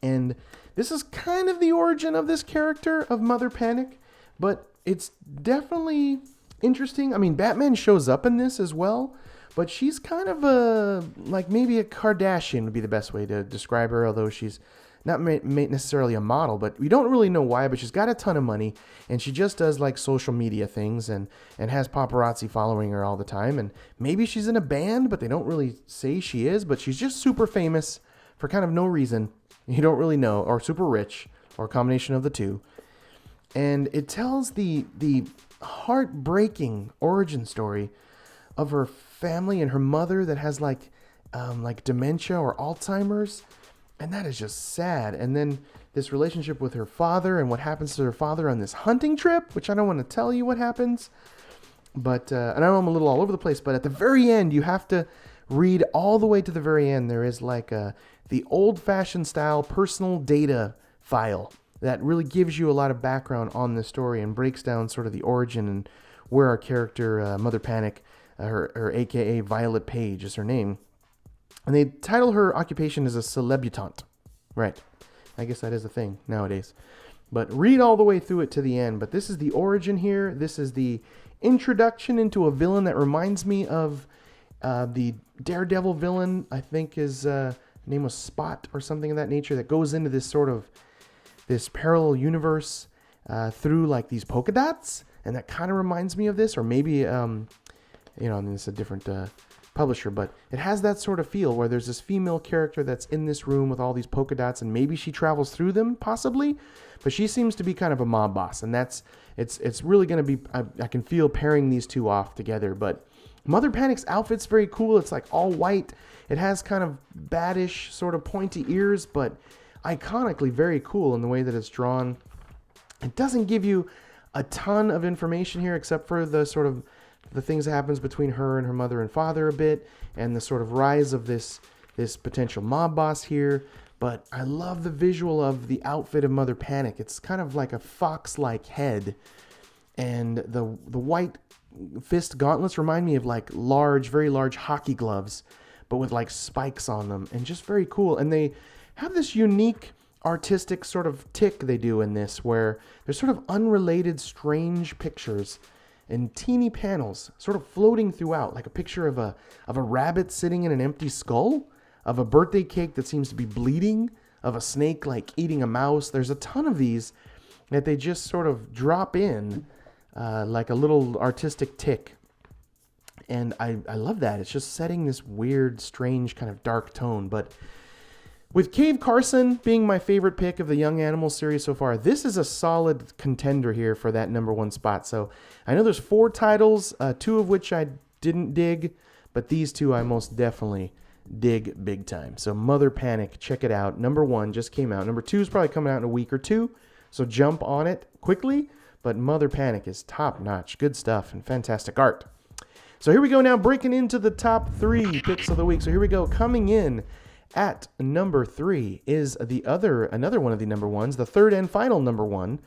And this is kind of the origin of this character of Mother Panic, but it's definitely interesting. I mean, Batman shows up in this as well, but she's kind of like maybe a Kardashian would be the best way to describe her, although she's not necessarily a model, but we don't really know why, but she's got a ton of money, and she just does like social media things and has paparazzi following her all the time, and maybe she's in a band, but they don't really say she is, but she's just super famous for kind of no reason. You don't really know, or super rich, or a combination of the two. And it tells the heartbreaking origin story of her family and her mother that has like dementia or Alzheimer's, and that is just sad. And then this relationship with her father and what happens to her father on this hunting trip, which I don't want to tell you what happens, but and I know I'm a little all over the place, but at the very end you have to read all the way to the very end. There is like the old-fashioned style personal data file that really gives you a lot of background on the story and breaks down sort of the origin and where our character, Mother Panic, her AKA Violet Page is her name. And they title her occupation as a celebutante. Right. I guess that is a thing nowadays. But read all the way through it to the end. But this is the origin here. This is the introduction into a villain that reminds me of the Daredevil villain, I think his name was Spot or something of that nature, that goes into this sort of this parallel universe through like these polka dots, and that kind of reminds me of this, or maybe I mean, it's a different publisher, but it has that sort of feel where there's this female character that's in this room with all these polka dots, and maybe she travels through them, possibly, but she seems to be kind of a mob boss, and it's really going to be, I can feel pairing these two off together. But Mother Panic's outfit's very cool. It's like all white. It has kind of baddish sort of pointy ears, but iconically very cool in the way that it's drawn. It doesn't give you a ton of information here, except for the sort of the things that happens between her and her mother and father a bit, and the sort of rise of this potential mob boss here. But I love the visual of the outfit of Mother Panic. It's kind of like a fox-like head, and the white fist gauntlets remind me of like very large hockey gloves, but with like spikes on them, and just very cool. And they have this unique artistic sort of tick they do in this, where there's sort of unrelated strange pictures in teeny panels sort of floating throughout, like a picture of a rabbit sitting in an empty skull, of a birthday cake that seems to be bleeding, of a snake like eating a mouse. There's a ton of these that they just sort of drop in like a little artistic tick. And I love that. It's just setting this weird, strange kind of dark tone. But with Cave Carson being my favorite pick of the Young Animals series so far, this is a solid contender here for that number 1 spot. So I know there's 4 titles, 2 of which I didn't dig, but these 2 I most definitely dig big time. So Mother Panic, check it out. Number 1 just came out. Number 2 is probably coming out in a week or 2, so jump on it quickly. but Mother Panic is top-notch. Good stuff and fantastic art. So here we go now, breaking into the top 3 picks of the week. So here we go. Coming in at number 3 is another one of the number ones, the third and final number 1.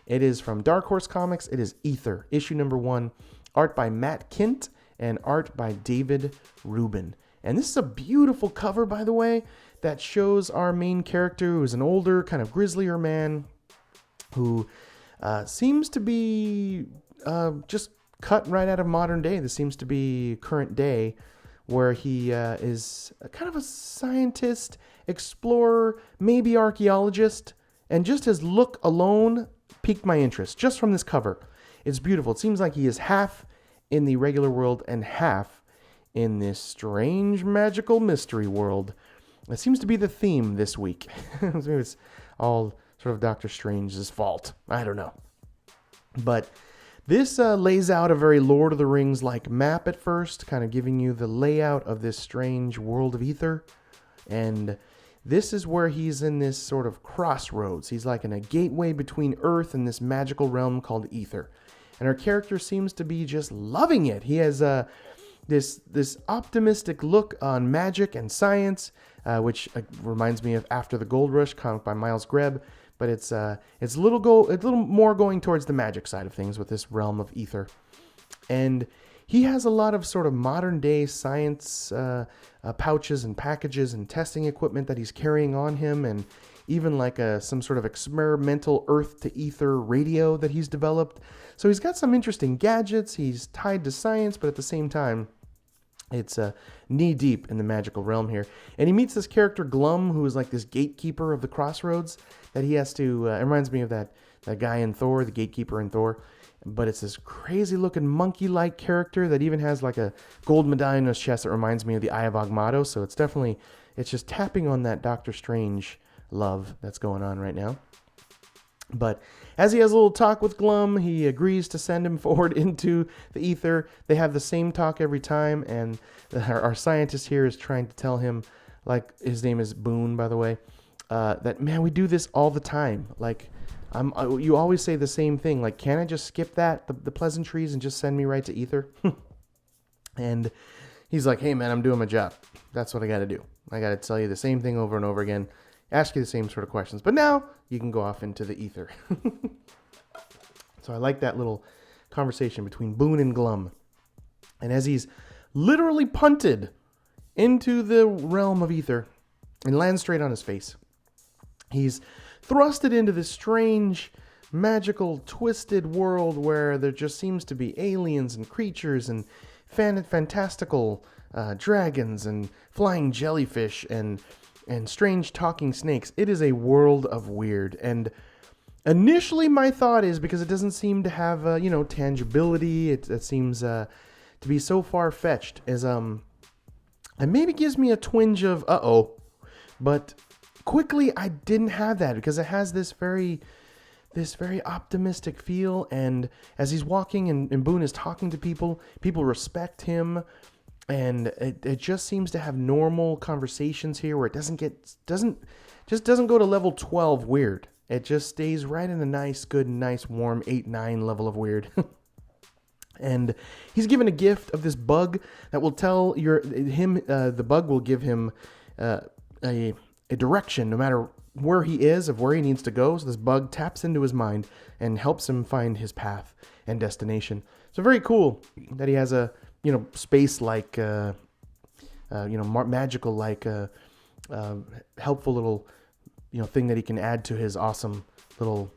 It is from Dark Horse Comics. It is Ether, issue number 1, art by Matt Kindt and art by David Rubin. And this is a beautiful cover, by the way, that shows our main character, who is an older, kind of grislier man who seems to be just cut right out of modern day. This seems to be current day, where he is kind of a scientist, explorer, maybe archaeologist, and just his look alone piqued my interest just from this cover. It's beautiful. It seems like he is half in the regular world and half in this strange magical mystery world. It seems to be the theme this week. Maybe it's all sort of Doctor Strange's fault. I don't know. But this lays out a very Lord of the Rings-like map at first, kind of giving you the layout of this strange world of Ether. And this is where he's in this sort of crossroads. He's like in a gateway between Earth and this magical realm called Ether. And our character seems to be just loving it. He has this optimistic look on magic and science, which reminds me of After the Gold Rush, comic by Miles Greb. But it's a little more going towards the magic side of things with this realm of Ether. And he has a lot of sort of modern day science pouches and packages and testing equipment that he's carrying on him, and even like some sort of experimental earth to ether radio that he's developed. So he's got some interesting gadgets. He's tied to science, but at the same time, it's knee deep in the magical realm here. And he meets this character Glum, who is like this gatekeeper of the crossroads that he has to, it reminds me of that guy in Thor, the gatekeeper in Thor. But it's this crazy looking monkey-like character that even has like a gold medallion on his chest that reminds me of the Eye of Agamotto. So it's just tapping on that Doctor Strange love that's going on right now. But as he has a little talk with Glum, he agrees to send him forward into the ether. They have the same talk every time, and our scientist here is trying to tell him, like, his name is Boone, by the way, that, man, we do this all the time. Like, you always say the same thing. Like, can I just skip that, the pleasantries, and just send me right to ether? And he's like, hey, man, I'm doing my job. That's what I got to do. I got to tell you the same thing over and over again. Ask you the same sort of questions. But now you can go off into the ether. So I like that little conversation between Boone and Glum. And as he's literally punted into the realm of ether and lands straight on his face, he's thrusted into this strange, magical, twisted world where there just seems to be aliens and creatures and fantastical dragons and flying jellyfish and strange talking snakes. It is a world of weird. And initially my thought is, because it doesn't seem to have, tangibility, it seems to be so far-fetched, as it maybe gives me a twinge of, but quickly I didn't have that, because it has this very optimistic feel. And as he's walking and Boone is talking to people respect him. And it just seems to have normal conversations here, where it doesn't go to level 12 weird. It just stays right in a nice, warm 8-9 level of weird. And he's given a gift of this bug that will tell the bug will give him a direction no matter where he is, of where he needs to go. So this bug taps into his mind and helps him find his path and destination. So very cool that he has a space-like, magical-like, helpful little, thing that he can add to his awesome little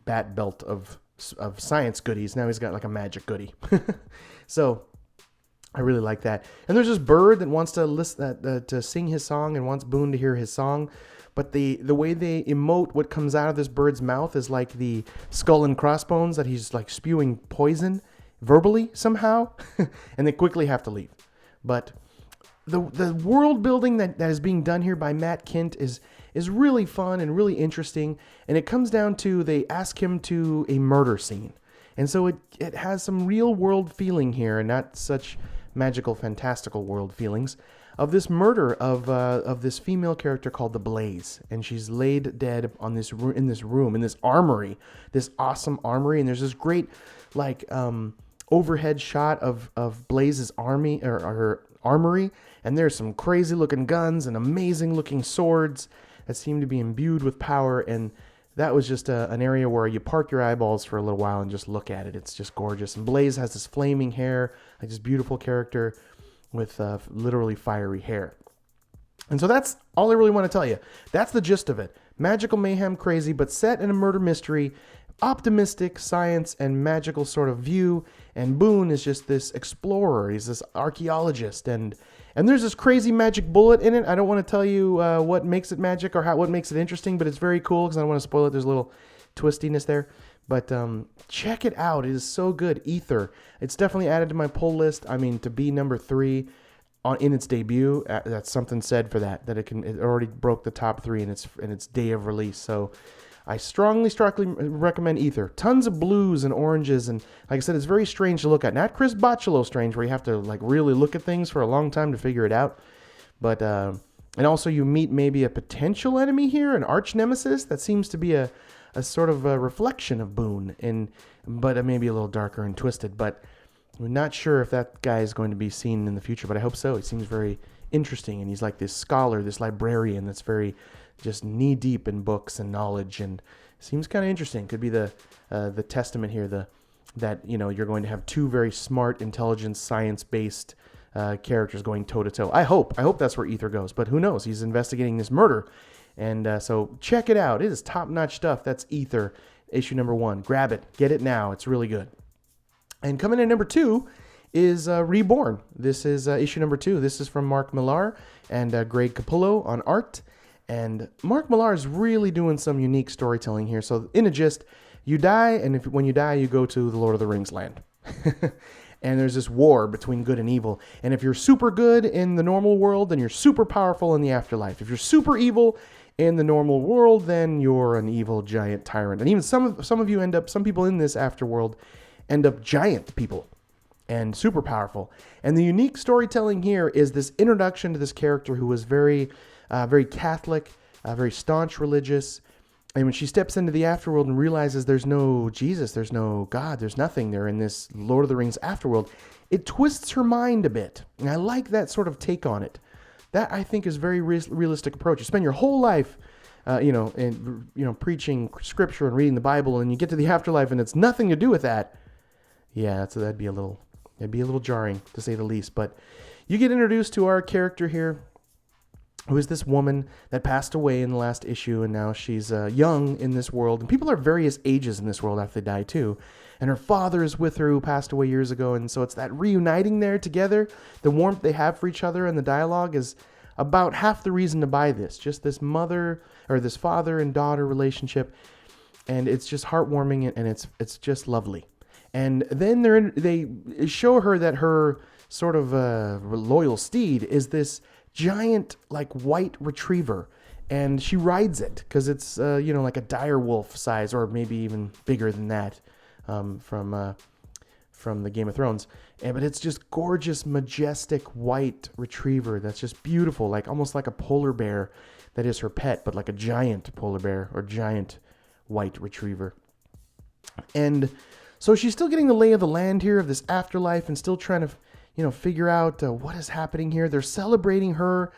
bat belt of science goodies. Now he's got like a magic goodie. So I really like that. And there's this bird that wants to sing his song and wants Boone to hear his song. But the way they emote what comes out of this bird's mouth is like the skull and crossbones, that he's like spewing poison verbally somehow, and they quickly have to leave. But the world building that is being done here by Matt Kindt is really fun and really interesting. And it comes down to, they ask him to a murder scene, and so it has some real world feeling here, and not such magical, fantastical world feelings of this murder of this female character called the Blaze, and she's laid dead on this in this armory, this awesome armory, and there's this great like overhead shot of Blaze's army or her armory, and there's some crazy looking guns and amazing looking swords that seem to be imbued with power, and that was just an area where you park your eyeballs for a little while and just look at it. It's just gorgeous. And Blaze has this flaming hair, like this beautiful character with literally fiery hair. And so that's all I really want to tell you. That's the gist of it. Magical mayhem, crazy, but set in a murder mystery, optimistic science and magical sort of view. And Boone is just this explorer. He's this archaeologist, and there's this crazy magic bullet in it. I don't want to tell you what makes it magic or what makes it interesting, but it's very cool because I don't want to spoil it. There's a little twistiness there. But check it out. It is so good. Ether. It's definitely added to my pull list. I mean, to be number 3 in its debut, that's something said for that it already broke the top 3 in its day of release. So I strongly recommend Ether. Tons of blues and oranges, and like I said, it's very strange to look at. Not Chris Bocciolo strange, where you have to like really look at things for a long time to figure it out. But and also you meet maybe a potential enemy here, an arch nemesis that seems to be a sort of a reflection of Boone, but maybe a little darker and twisted. But we're not sure if that guy is going to be seen in the future, but I hope so. He seems very interesting, and he's like this scholar, this librarian that's very just knee deep in books and knowledge, and seems kind of interesting. Could be the testament here, that you're going to have 2 very smart, intelligent, science-based characters going toe to toe. I hope that's where Ether goes, but who knows? He's investigating this murder. And so check it out. It is top-notch stuff. That's Ether, issue number 1. Grab it. Get it now. It's really good. And coming in number 2 is Reborn. This is issue number 2. This is from Mark Millar and Greg Capullo on art. And Mark Millar is really doing some unique storytelling here. So in a gist, you die, and when you die, you go to the Lord of the Rings land. And there's this war between good and evil. And if you're super good in the normal world, then you're super powerful in the afterlife. If you're super evil in the normal world, then you're an evil giant tyrant. And even some people in this afterworld end up giant people and super powerful. And the unique storytelling here is this introduction to this character who was very Catholic, very staunch religious. And when she steps into the afterworld and realizes there's no Jesus, there's no God, there's nothing there in this Lord of the Rings afterworld, it twists her mind a bit. And I like that sort of take on it. That, I think, is a very realistic approach. You spend your whole life, preaching scripture and reading the Bible, and you get to the afterlife and it's nothing to do with that. Yeah, so that'd be a little jarring, to say the least. But you get introduced to our character here, who is this woman that passed away in the last issue, and now she's young in this world. And people are various ages in this world after they die, too. And her father is with her, who passed away years ago, and so it's that reuniting there together. The warmth they have for each other and the dialogue is about half the reason to buy this. Just this this father and daughter relationship, and it's just heartwarming, and it's just lovely. And then they show her that her sort of loyal steed is this giant, like, white retriever, and she rides it because it's like a dire wolf size, or maybe even bigger than that, from the Game of Thrones. But it's just gorgeous, majestic white retriever that's just beautiful, like almost like a polar bear that is her pet, but like a giant polar bear or giant white retriever. And so she's still getting the lay of the land here of this afterlife, and still trying to figure out what is happening here. They're celebrating her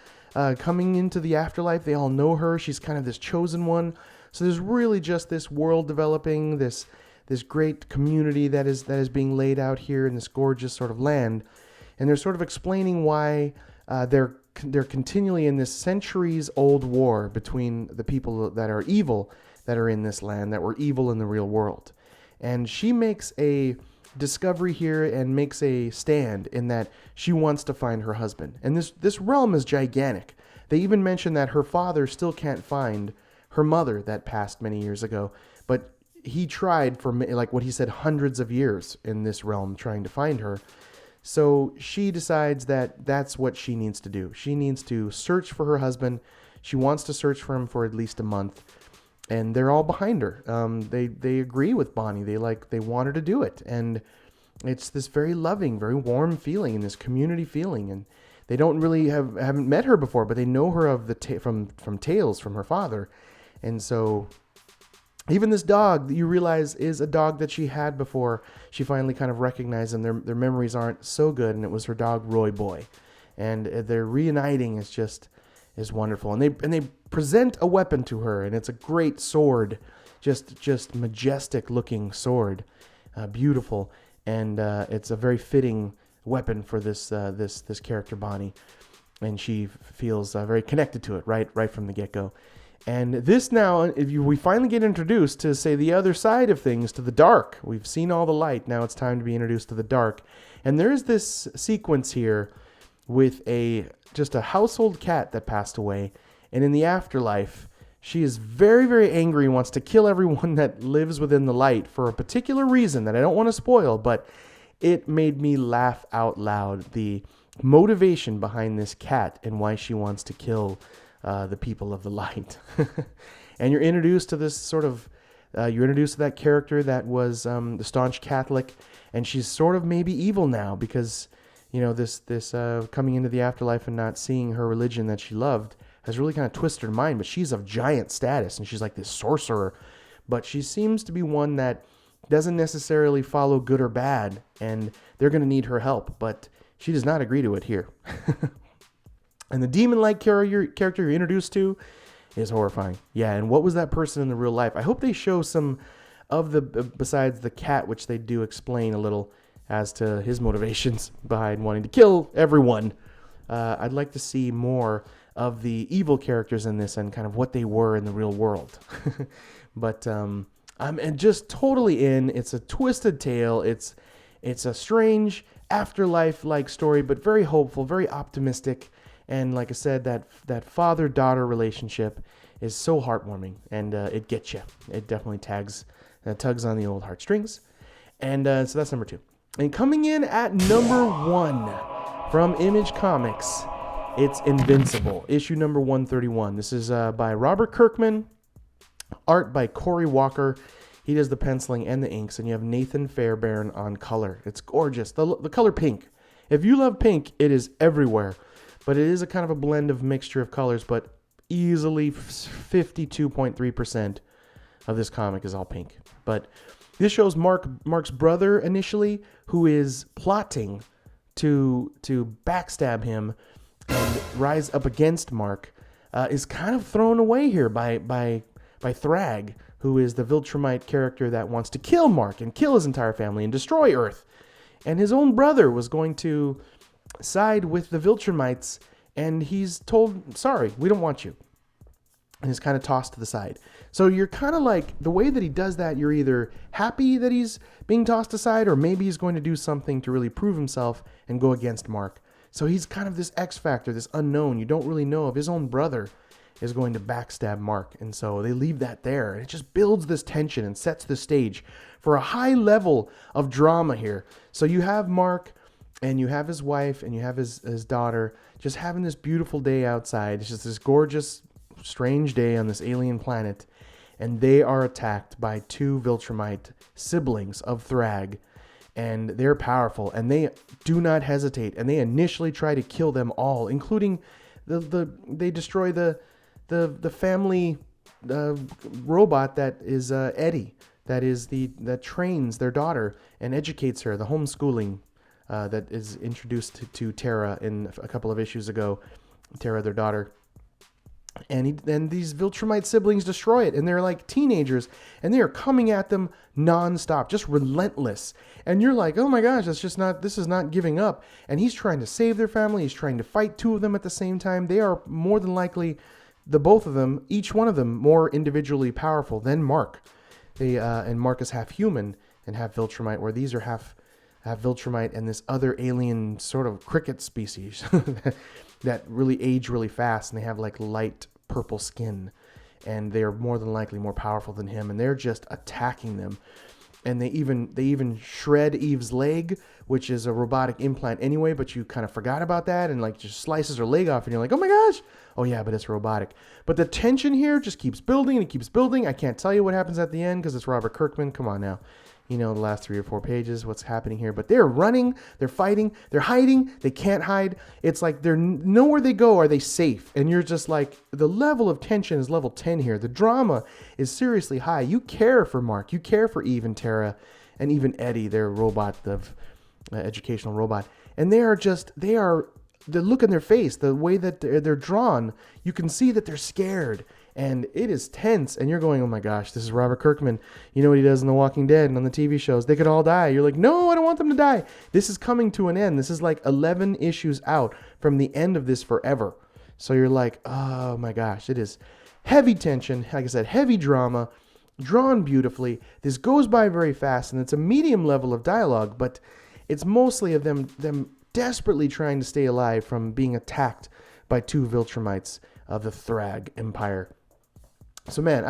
coming into the afterlife. They all know her. She's kind of this chosen one. So there's really just this world developing, this great community that is being laid out here in this gorgeous sort of land. And they're sort of explaining why they're continually in this centuries-old war between the people that are evil, that are in this land, that were evil in the real world. And she makes a discovery here and makes a stand in that she wants to find her husband. And this realm is gigantic. They even mention that her father still can't find her mother that passed many years ago, but he tried for, like what he said, hundreds of years in this realm trying to find her. So she decides that that's what she needs to do. She needs to search for her husband. She wants to search for him for at least a month. And they're all behind her. They agree with Bonnie. They want her to do it. And it's this very loving, very warm feeling and this community feeling. And they don't really haven't met her before, but they know her of from tales from her father. And so even this dog that you realize is a dog that she had before, she finally kind of recognized, and their memories aren't so good. And it was her dog, Roy Boy. And their reuniting is wonderful. And they present a weapon to her, and it's a great sword, just majestic looking sword, beautiful. And it's a very fitting weapon for this character Bonnie, and she feels very connected to it right from the get-go. And this now, we finally get introduced to, say, the other side of things, to the dark. We've seen all the light. Now it's time to be introduced to the dark. And there's this sequence here with just a household cat that passed away, and in the afterlife, she is very, very angry and wants to kill everyone that lives within the light for a particular reason that I don't want to spoil, but it made me laugh out loud. The motivation behind this cat and why she wants to kill the people of the light. And you're introduced to this sort of, you're introduced to that character that was the staunch Catholic, and she's sort of maybe evil now because, this coming into the afterlife and not seeing her religion that she loved has really kind of twisted her mind. But she's of giant status, and she's like this sorcerer. But she seems to be one that doesn't necessarily follow good or bad, and they're going to need her help. But she does not agree to it here. And the demon-like character you're introduced to is horrifying. Yeah, and what was that person in the real life? I hope they show some of besides the cat, which they do explain a little as to his motivations behind wanting to kill everyone. I'd like to see more of the evil characters in this and kind of what they were in the real world. But I'm just totally in. It's a twisted tale. It's a strange afterlife-like story, but very hopeful, very optimistic. And like I said, that father-daughter relationship is so heartwarming, and it gets you. It definitely tugs on the old heartstrings. And so that's number 2. And coming in at number 1 from Image Comics, it's Invincible, issue number 131. This is by Robert Kirkman, art by Cory Walker. He does the penciling and the inks, and you have Nathan Fairbairn on color. It's gorgeous. The color pink. If you love pink, it is everywhere. But it is a kind of a blend of mixture of colors, but easily 52.3% of this comic is all pink. But this shows Mark's brother initially, who is plotting to backstab him and rise up against Mark, is kind of thrown away here by Thrag, who is the Viltrumite character that wants to kill Mark and kill his entire family and destroy Earth. And his own brother was going to side with the Viltrumites, and he's told, sorry, we don't want you. And is kind of tossed to the side. So you're kind of like, the way that he does that, you're either happy that he's being tossed aside, or maybe he's going to do something to really prove himself and go against Mark. So he's kind of this X factor, this unknown. You don't really know if his own brother is going to backstab Mark. And so they leave that there. And it just builds this tension and sets the stage for a high level of drama here. So you have Mark, and you have his wife, and you have his daughter just having this beautiful day outside. It's just this gorgeous, strange day on this alien planet. And they are attacked by 2 Viltrumite siblings of Thrag. And they're powerful, and they do not hesitate. And they initially try to kill them all, including they destroy the family robot that is Eddie, that trains their daughter and educates her, the homeschooling that is introduced to Tara in a couple of issues ago. Tara, their daughter. And these Viltrumite siblings destroy it, and they're like teenagers, and they are coming at them nonstop, just relentless. And you're like, oh my gosh, this is not giving up. And he's trying to save their family. He's trying to fight 2 of them at the same time. They are more than likely, both of them, each one of them, more individually powerful than Mark. And Mark is half human and half Viltrumite, where these are half Viltrumite and this other alien sort of cricket species that really age really fast, and they have like light purple skin, and they are more than likely more powerful than him, and they're just attacking them. And they even shred Eve's leg, which is a robotic implant anyway, but you kind of forgot about that, and like just slices her leg off, and you're like, oh my gosh, oh yeah, but it's robotic. But the tension here just keeps building and it keeps building. I can't tell you what happens at the end because it's Robert Kirkman. Come on now. the last 3 or 4 pages, what's happening here. But they're running, they're fighting, they're hiding, they can't hide. It's like they're nowhere they go are they safe. And you're just like, the level of tension is level 10 here. The drama is seriously high. You care for Mark, you care for Eve and Tara, and even Eddie, their robot, the educational robot. And the look in their face, the way that they're drawn, you can see that they're scared. And it is tense, and you're going, oh my gosh, this is Robert Kirkman. You know what he does in The Walking Dead and on the TV shows? They could all die. You're like, no, I don't want them to die. This is coming to an end. This is like 11 issues out from the end of this forever. So you're like, oh my gosh, it is heavy tension. Like I said, heavy drama, drawn beautifully. This goes by very fast, and it's a medium level of dialogue, but it's mostly of them desperately trying to stay alive from being attacked by 2 Viltrumites of the Thrag Empire. So man,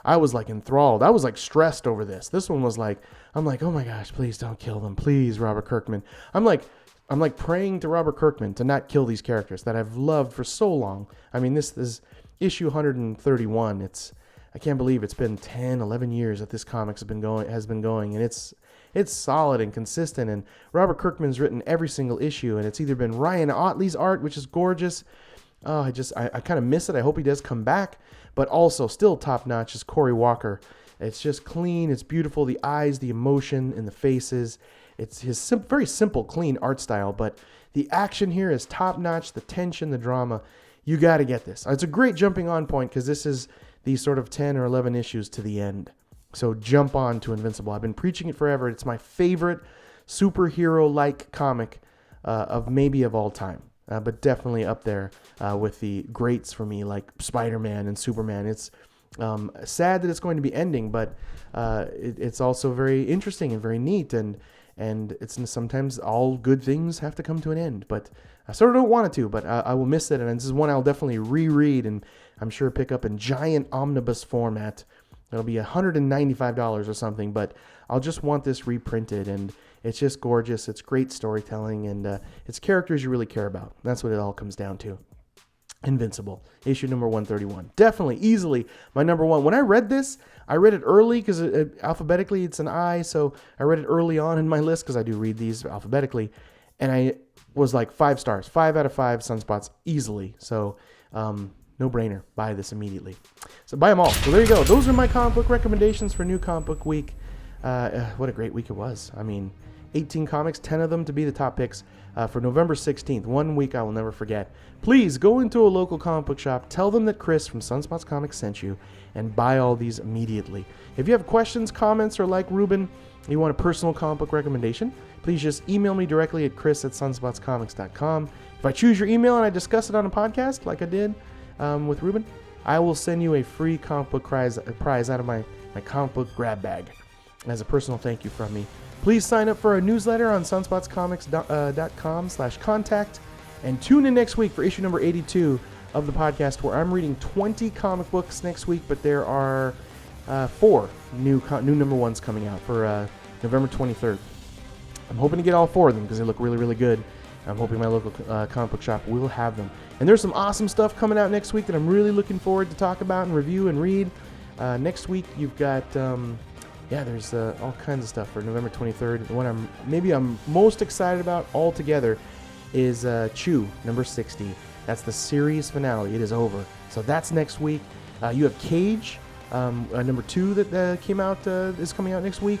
I was like enthralled. I was like stressed over this. This one was like, I'm like, oh my gosh, please don't kill them. Please, Robert Kirkman. I'm like praying to Robert Kirkman to not kill these characters that I've loved for so long. I mean, this is issue 131. I can't believe it's been 10, 11 years that this comics has been going, and it's solid and consistent. And Robert Kirkman's written every single issue, and it's either been Ryan Ottley's art, which is gorgeous. Oh, I kind of miss it. I hope he does come back. But also still top notch is Cory Walker. It's just clean. It's beautiful. The eyes, the emotion in the faces. It's his very simple, clean art style. But the action here is top notch. The tension, the drama. You got to get this. It's a great jumping on point because this is these sort of 10 or 11 issues to the end. So jump on to Invincible. I've been preaching it forever. It's my favorite superhero-like comic of all time. But definitely up there with the greats for me, like Spider-Man and Superman. It's sad that it's going to be ending, but it's also very interesting and very neat. And it's sometimes all good things have to come to an end. But I sort of don't want it to, but I will miss it. And this is one I'll definitely reread and I'm sure pick up in giant omnibus format. It'll be $195 or something, but I'll just want this reprinted, and it's just gorgeous. It's great storytelling, and it's characters you really care about. That's what it all comes down to. Invincible, issue number 131. Definitely, easily, my number one. When I read this, I read it early because alphabetically it's an I, so I read it early on in my list because I do read these alphabetically, and I was like 5 stars, 5 out of 5 Sunspots, easily. So, no brainer. Buy this immediately. So buy them all. So there you go. Those are my comic book recommendations for New Comic Book Week. What a great week it was. I mean, 18 comics, 10 of them to be the top picks for November 16th. One week I will never forget. Please go into a local comic book shop. Tell them that Chris from Sunspots Comics sent you and buy all these immediately. If you have questions, comments, or like Ruben, you want a personal comic book recommendation, please just email me directly at chris@sunspotscomics.com. If I choose your email and I discuss it on a podcast like I did with Ruben, I will send you a free comic book prize out of my comic book grab bag as a personal thank you from me. Please sign up for our newsletter on sunspotscomics.com/contact and tune in next week for issue number 82 of the podcast, where I'm reading 20 comic books next week, but there are 4 new number ones coming out for November 23rd. I'm hoping to get all 4 of them because they look really, really good. I'm hoping my local comic book shop will have them. And there's some awesome stuff coming out next week that I'm really looking forward to talk about and review and read. Next week, you've got, there's all kinds of stuff for November 23rd. The one I'm most excited about altogether is Chew, number 60. That's the series finale. It is over. So that's next week. You have Cage, number 2 that came out, is coming out next week.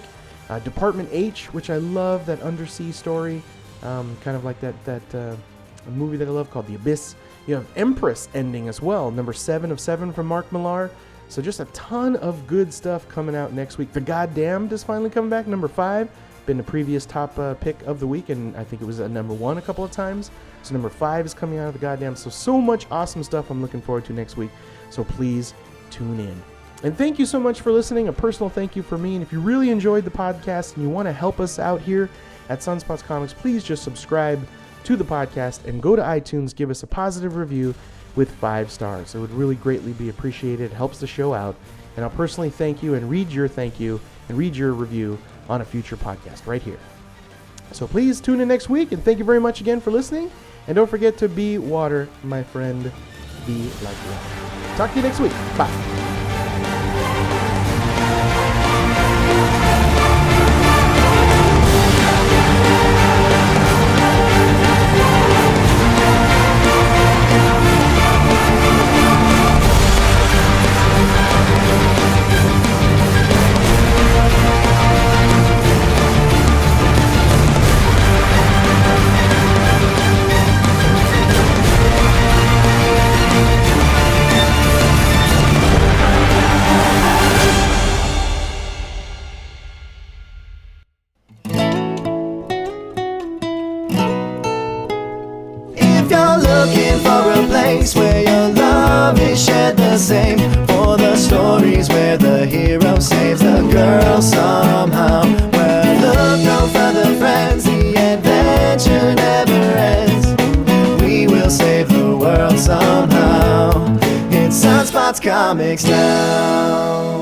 Department H, which I love, that undersea story. Kind of like that a movie that I love called The Abyss. You have Empress ending as well, number 7 of 7 from Mark Millar. So just a ton of good stuff coming out next week. The Goddamned is finally coming back, number 5. Been the previous top pick of the week, and I think it was number 1 a couple of times. So number 5 is coming out of The Goddamned. So much awesome stuff I'm looking forward to next week. So please tune in. And thank you so much for listening. A personal thank you for me. And if you really enjoyed the podcast and you want to help us out here at Sunspots Comics, please just subscribe to the podcast and go to iTunes, give us a positive review with 5 stars. It would really greatly be appreciated. It helps the show out. And I'll personally thank you and read your thank you and read your review on a future podcast right here. So please tune in next week, and thank you very much again for listening. And don't forget to be water, my friend. Be like water. Talk to you next week. Bye. same for the stories where the hero saves the girl somehow. Well, look no further, friends, the adventure never ends. We will save the world somehow. It's Sunspots Comics now.